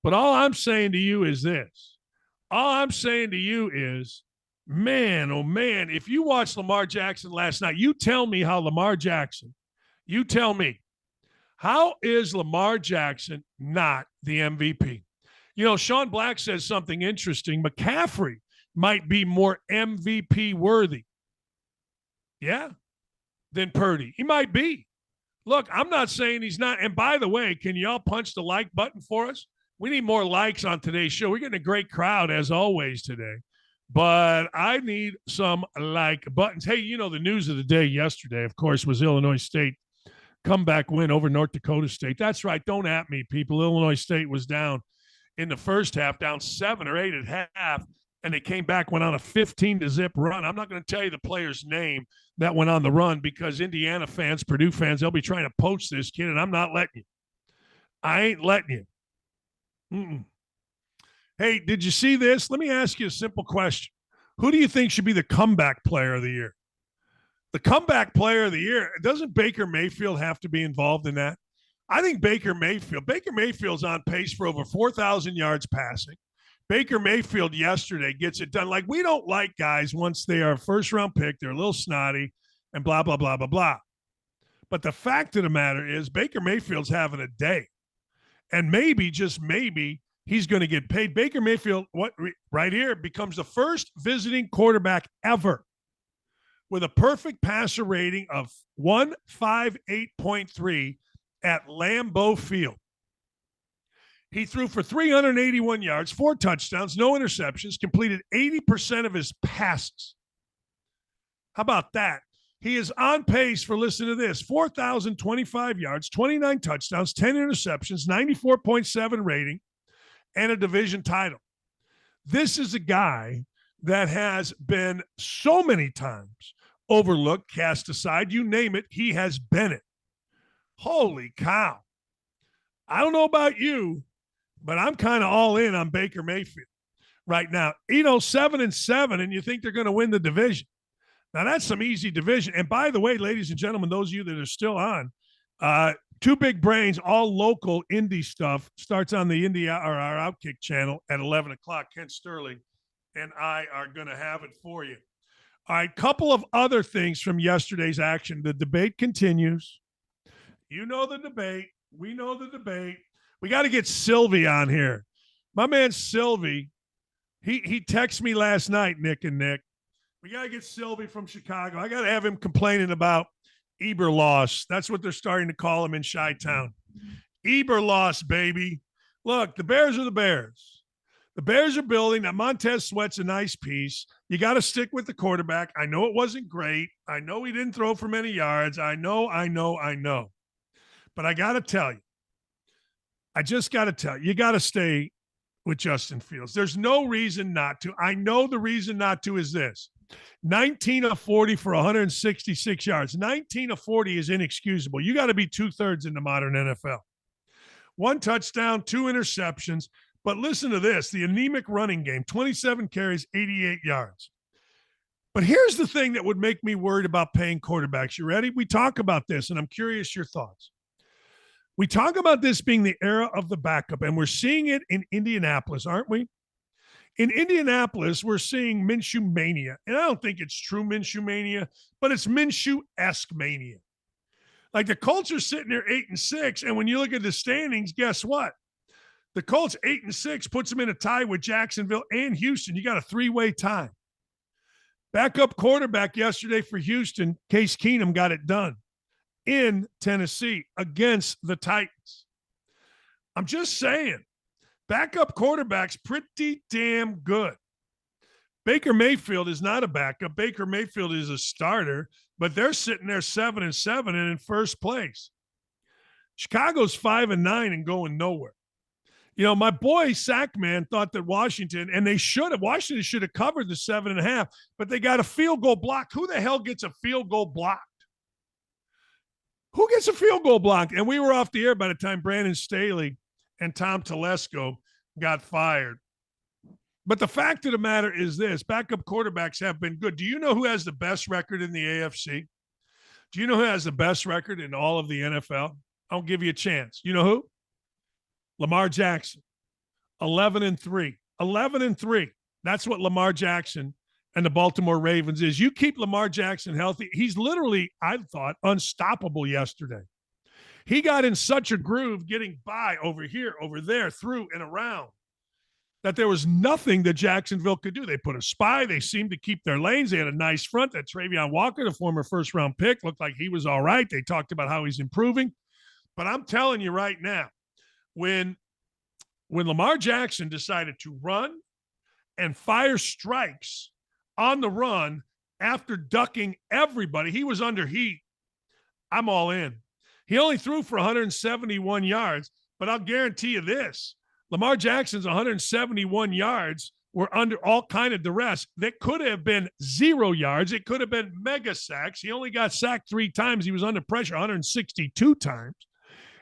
But all I'm saying to you is this. All I'm saying to you is, man, oh man, if you watched Lamar Jackson last night, you tell me how how is Lamar Jackson not the MVP? You know, Sean Black says something interesting. McCaffrey might be more MVP worthy. Yeah. Than Purdy. He might be. Look, I'm not saying he's not. And by the way, can y'all punch the like button for us? We need more likes on today's show. We're getting a great crowd as always today. But I need some like buttons. Hey, you know, the news of the day yesterday, of course, was Illinois State comeback win over North Dakota State. That's right. Don't at me, people. Illinois State was down in the first half, down 7 or 8 at half, and they came back, went on a 15-0 run. I'm not going to tell you the player's name that went on the run because Indiana fans, Purdue fans, they'll be trying to poach this kid, and I'm not letting you. I ain't letting you. Hey, did you see this? Let me ask you a simple question. Who do you think should be the comeback player of the year? The comeback player of the year, doesn't Baker Mayfield have to be involved in that? I think Baker Mayfield's on pace for over 4,000 yards passing. Baker Mayfield yesterday gets it done. Like, we don't like guys once they are a first-round pick, they're a little snotty and blah, blah, blah, blah, blah. But the fact of the matter is Baker Mayfield's having a day. And maybe, just maybe, he's going to get paid. Baker Mayfield, right here, becomes the first visiting quarterback ever with a perfect passer rating of 158.3 at Lambeau Field. He threw for 381 yards, 4 touchdowns, no interceptions, completed 80% of his passes. How about that? He is on pace for, listen to this, 4,025 yards, 29 touchdowns, 10 interceptions, 94.7 rating, and a division title. This is a guy that has been so many times overlooked, cast aside, you name it, he has been it. Holy cow. I don't know about you, but I'm kind of all in on Baker Mayfield right now. 7-7, and you think they're going to win the division. Now, that's some easy division. And by the way, ladies and gentlemen, those of you that are still on, Two Big Brains, all local indie stuff, starts on the our OutKick channel at 11 o'clock. Ken Sterling and I are going to have it for you. All right, couple of other things from yesterday's action. The debate continues. You know the debate. We know the debate. We got to get Sylvie on here. My man Sylvie, he texted me last night, Nick and Nick. We got to get Sylvie from Chicago. I got to have him complaining about Eber loss. That's what they're starting to call him in Chi-Town. Eber loss, baby. Look, the Bears are the Bears. The Bears are building. Now, Montez Sweat's a nice piece. You got to stick with the quarterback. I know it wasn't great. I know he didn't throw for many yards. I know. But I got to tell you, you got to stay with Justin Fields. There's no reason not to. I know the reason not to is this. 19 of 40 for 166 yards. 19 of 40 is inexcusable. You got to be 2/3 in the modern NFL. 1 touchdown, 2 interceptions. But listen to this, the anemic running game, 27 carries, 88 yards. But here's the thing that would make me worried about paying quarterbacks. You ready? We talk about this, and I'm curious your thoughts. We talk about this being the era of the backup, and we're seeing it in Indianapolis, aren't we? In Indianapolis, we're seeing Minshew mania. And I don't think it's true Minshew mania, but it's Minshew-esque mania. Like the Colts are sitting there 8-6, and when you look at the standings, guess what? The Colts 8-6 puts them in a tie with Jacksonville and Houston. You got a 3-way tie. Backup quarterback yesterday for Houston, Case Keenum, got it done in Tennessee against the Titans. I'm just saying, backup quarterback's pretty damn good. Baker Mayfield is not a backup. Baker Mayfield is a starter, but they're sitting there 7-7 and in first place. Chicago's 5-9 and going nowhere. You know, my boy Sackman thought that Washington, and Washington should have covered the 7.5, but they got a field goal block. Who the hell gets a field goal blocked? Who gets a field goal blocked? And we were off the air by the time Brandon Staley and Tom Telesco got fired. But the fact of the matter is this, backup quarterbacks have been good. Do you know who has the best record in the AFC? Do you know who has the best record in all of the NFL? I'll give you a chance. You know who? Lamar Jackson, 11-3. 11-3. That's what Lamar Jackson and the Baltimore Ravens is. You keep Lamar Jackson healthy. He's literally, I thought, unstoppable yesterday. He got in such a groove getting by over here, over there, through and around, that there was nothing that Jacksonville could do. They put a spy. They seemed to keep their lanes. They had a nice front. That Travion Walker, the former first-round pick, looked like he was all right. They talked about how he's improving. But I'm telling you right now, when Lamar Jackson decided to run and fire strikes on the run after ducking everybody, he was under heat. I'm all in. He only threw for 171 yards, but I'll guarantee you this. Lamar Jackson's 171 yards were under all kind of duress. That could have been 0 yards. It could have been mega sacks. He only got sacked 3 times. He was under pressure 162 times.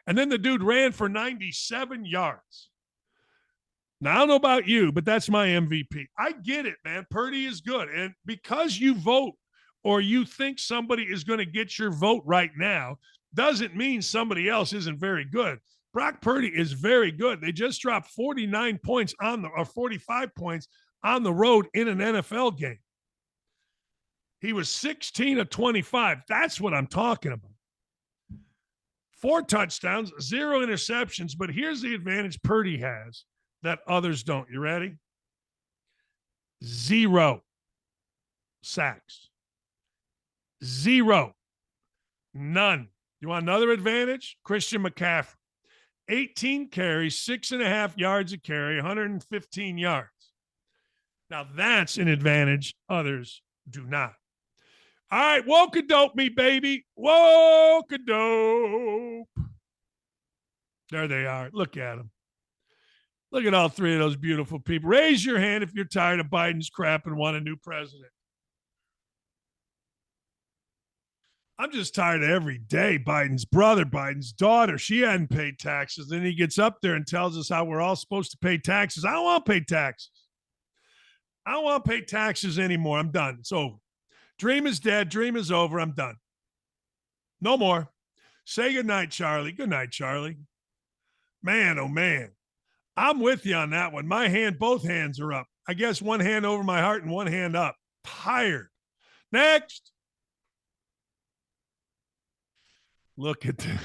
And then the dude ran for 97 yards. Now, I don't know about you, but that's my MVP. I get it, man. Purdy is good. And because you vote or you think somebody is going to get your vote right now doesn't mean somebody else isn't very good. Brock Purdy is very good. They just dropped 49 points or 45 points on the road in an NFL game. He was 16 of 25. That's what I'm talking about. 4 touchdowns, 0 interceptions, but here's the advantage Purdy has that others don't. You ready? 0 sacks. 0. None. You want another advantage? Christian McCaffrey. 18 carries, 6.5 yards a carry, 115 yards. Now that's an advantage others do not. All right, woke-a-dope me, baby. Woke-a-dope. There they are. Look at them. Look at all 3 of those beautiful people. Raise your hand if you're tired of Biden's crap and want a new president. I'm just tired of every day. Biden's brother, Biden's daughter, she hadn't paid taxes. Then he gets up there and tells us how we're all supposed to pay taxes. I don't want to pay taxes. I don't want to pay taxes anymore. I'm done. It's over. Dream is dead. Dream is over. I'm done. No more. Say goodnight, Charlie. Good night, Charlie. Man, oh, man. I'm with you on that one. My hand, both hands are up. I guess one hand over my heart and one hand up. Tired. Next. Look at this.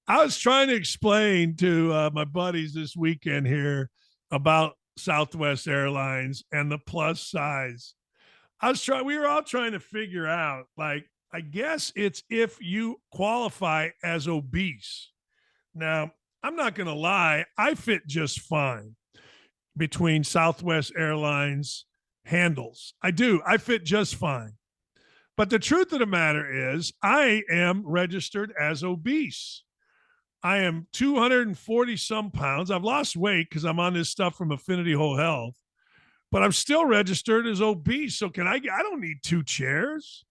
I was trying to explain to my buddies this weekend here about Southwest Airlines and the plus size. We were all trying to figure out, like, I guess it's if you qualify as obese. Now, I'm not going to lie, I fit just fine between Southwest Airlines handles. I do. I fit just fine. But the truth of the matter is, I am registered as obese. I am 240 some pounds. I've lost weight because I'm on this stuff from Affinity Whole Health, but I'm still registered as obese. So I don't need 2 chairs.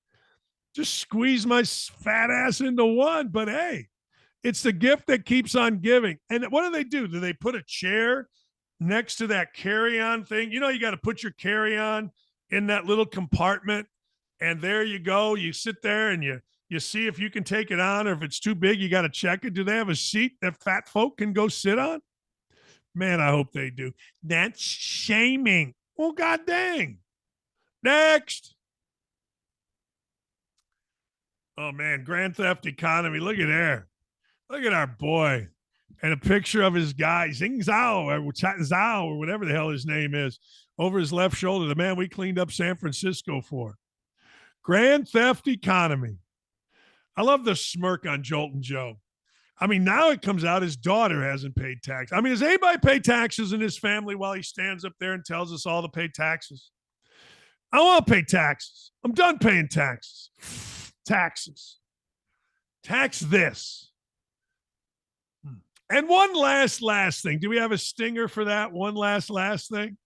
Just squeeze my fat ass into one. But hey, it's the gift that keeps on giving. And what do? Do they put a chair next to that carry-on thing? You know, you got to put your carry-on in that little compartment. And there you go. You sit there and you see if you can take it on, or if it's too big, you got to check it. Do they have a seat that fat folk can go sit on? Man, I hope they do. That's shaming. Well, God dang. Next. Oh, man, Grand Theft Economy. Look at there. Look at our boy. And a picture of his guy, Zing Zhao, or Zhao, or whatever the hell his name is, over his left shoulder, the man we cleaned up San Francisco for. Grand Theft Economy. I love the smirk on Jolton Joe. I mean, now it comes out his daughter hasn't paid tax. I mean, does anybody pay taxes in his family while he stands up there and tells us all to pay taxes? I don't want to pay taxes. I'm done paying taxes. Taxes. Tax this. And one last thing. Do we have a stinger for that? One last thing?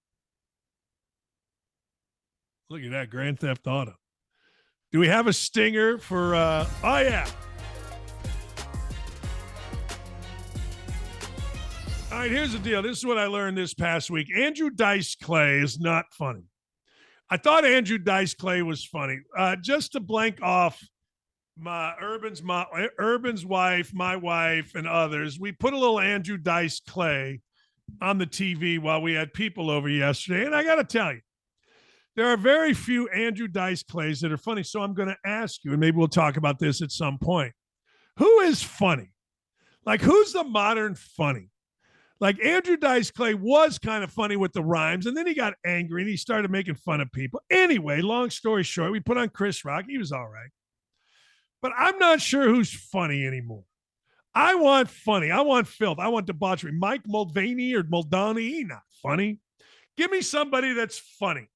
Look at that, Grand Theft Auto. Do we have a stinger for, oh yeah. All right, here's the deal. This is what I learned this past week. Andrew Dice Clay is not funny. I thought Andrew Dice Clay was funny. Just to blank off Urban's wife, my wife, and others, we put a little Andrew Dice Clay on the TV while we had people over yesterday. And I got to tell you, there are very few Andrew Dice Clays that are funny. So I'm going to ask you, and maybe we'll talk about this at some point. Who is funny? Like, who's the modern funny? Like, Andrew Dice Clay was kind of funny with the rhymes, and then he got angry and he started making fun of people. Anyway, long story short, we put on Chris Rock. He was all right. But I'm not sure who's funny anymore. I want funny. I want filth. I want debauchery. Mike Mulvaney or Muldowney, not funny. Give me somebody that's funny.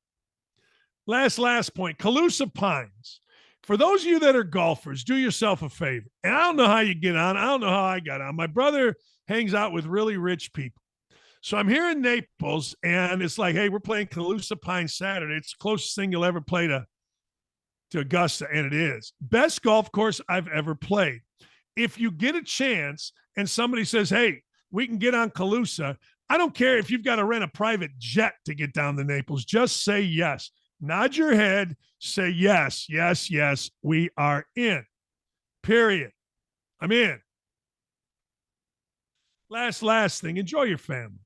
Last point, Calusa Pines. For those of you that are golfers, do yourself a favor. And I don't know how you get on. I don't know how I got on. My brother hangs out with really rich people. So I'm here in Naples, and it's like, hey, we're playing Calusa Pines Saturday. It's the closest thing you'll ever play to Augusta, and it is. Best golf course I've ever played. If you get a chance and somebody says, hey, we can get on Calusa, I don't care if you've got to rent a private jet to get down to Naples. Just say yes. Nod your head, say yes, yes, yes, we are in. Period. I'm in. Last thing, enjoy your family.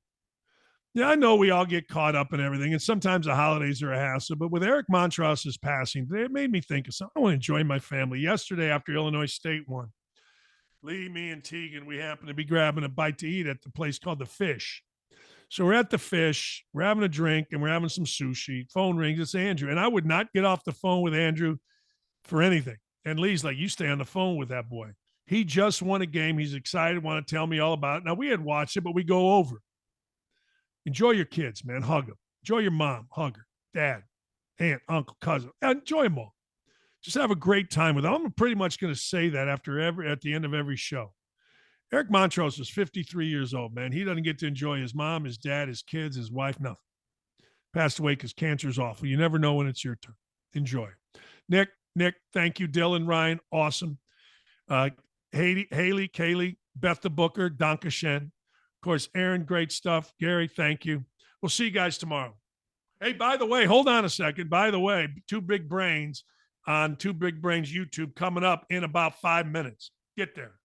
Yeah, I know we all get caught up in everything, and sometimes the holidays are a hassle, but with Eric Montross's passing, it made me think of something. I want to enjoy my family. Yesterday, after Illinois State won, Lee, me, and Tegan, we happened to be grabbing a bite to eat at the place called The Fish. So we're at The Fish, we're having a drink, and we're having some sushi. Phone rings, it's Andrew. And I would not get off the phone with Andrew for anything. And Lee's like, you stay on the phone with that boy. He just won a game. He's excited, want to tell me all about it. Now, we had watched it, but we go over. Enjoy your kids, man. Hug them. Enjoy your mom. Hug her. Dad, aunt, uncle, cousin. Enjoy them all. Just have a great time with them. I'm pretty much going to say that at the end of every show. Eric Montross is 53 years old, man. He doesn't get to enjoy his mom, his dad, his kids, his wife, nothing. Passed away because cancer's awful. You never know when it's your turn. Enjoy. Nick, thank you. Dylan, Ryan, awesome. Haley, Kaylee, Beth the Booker, Danke Shen. Of course, Aaron, great stuff. Gary, thank you. We'll see you guys tomorrow. Hey, by the way, hold on a second. By the way, Two Big Brains on Two Big Brains YouTube coming up in about 5 minutes. Get there.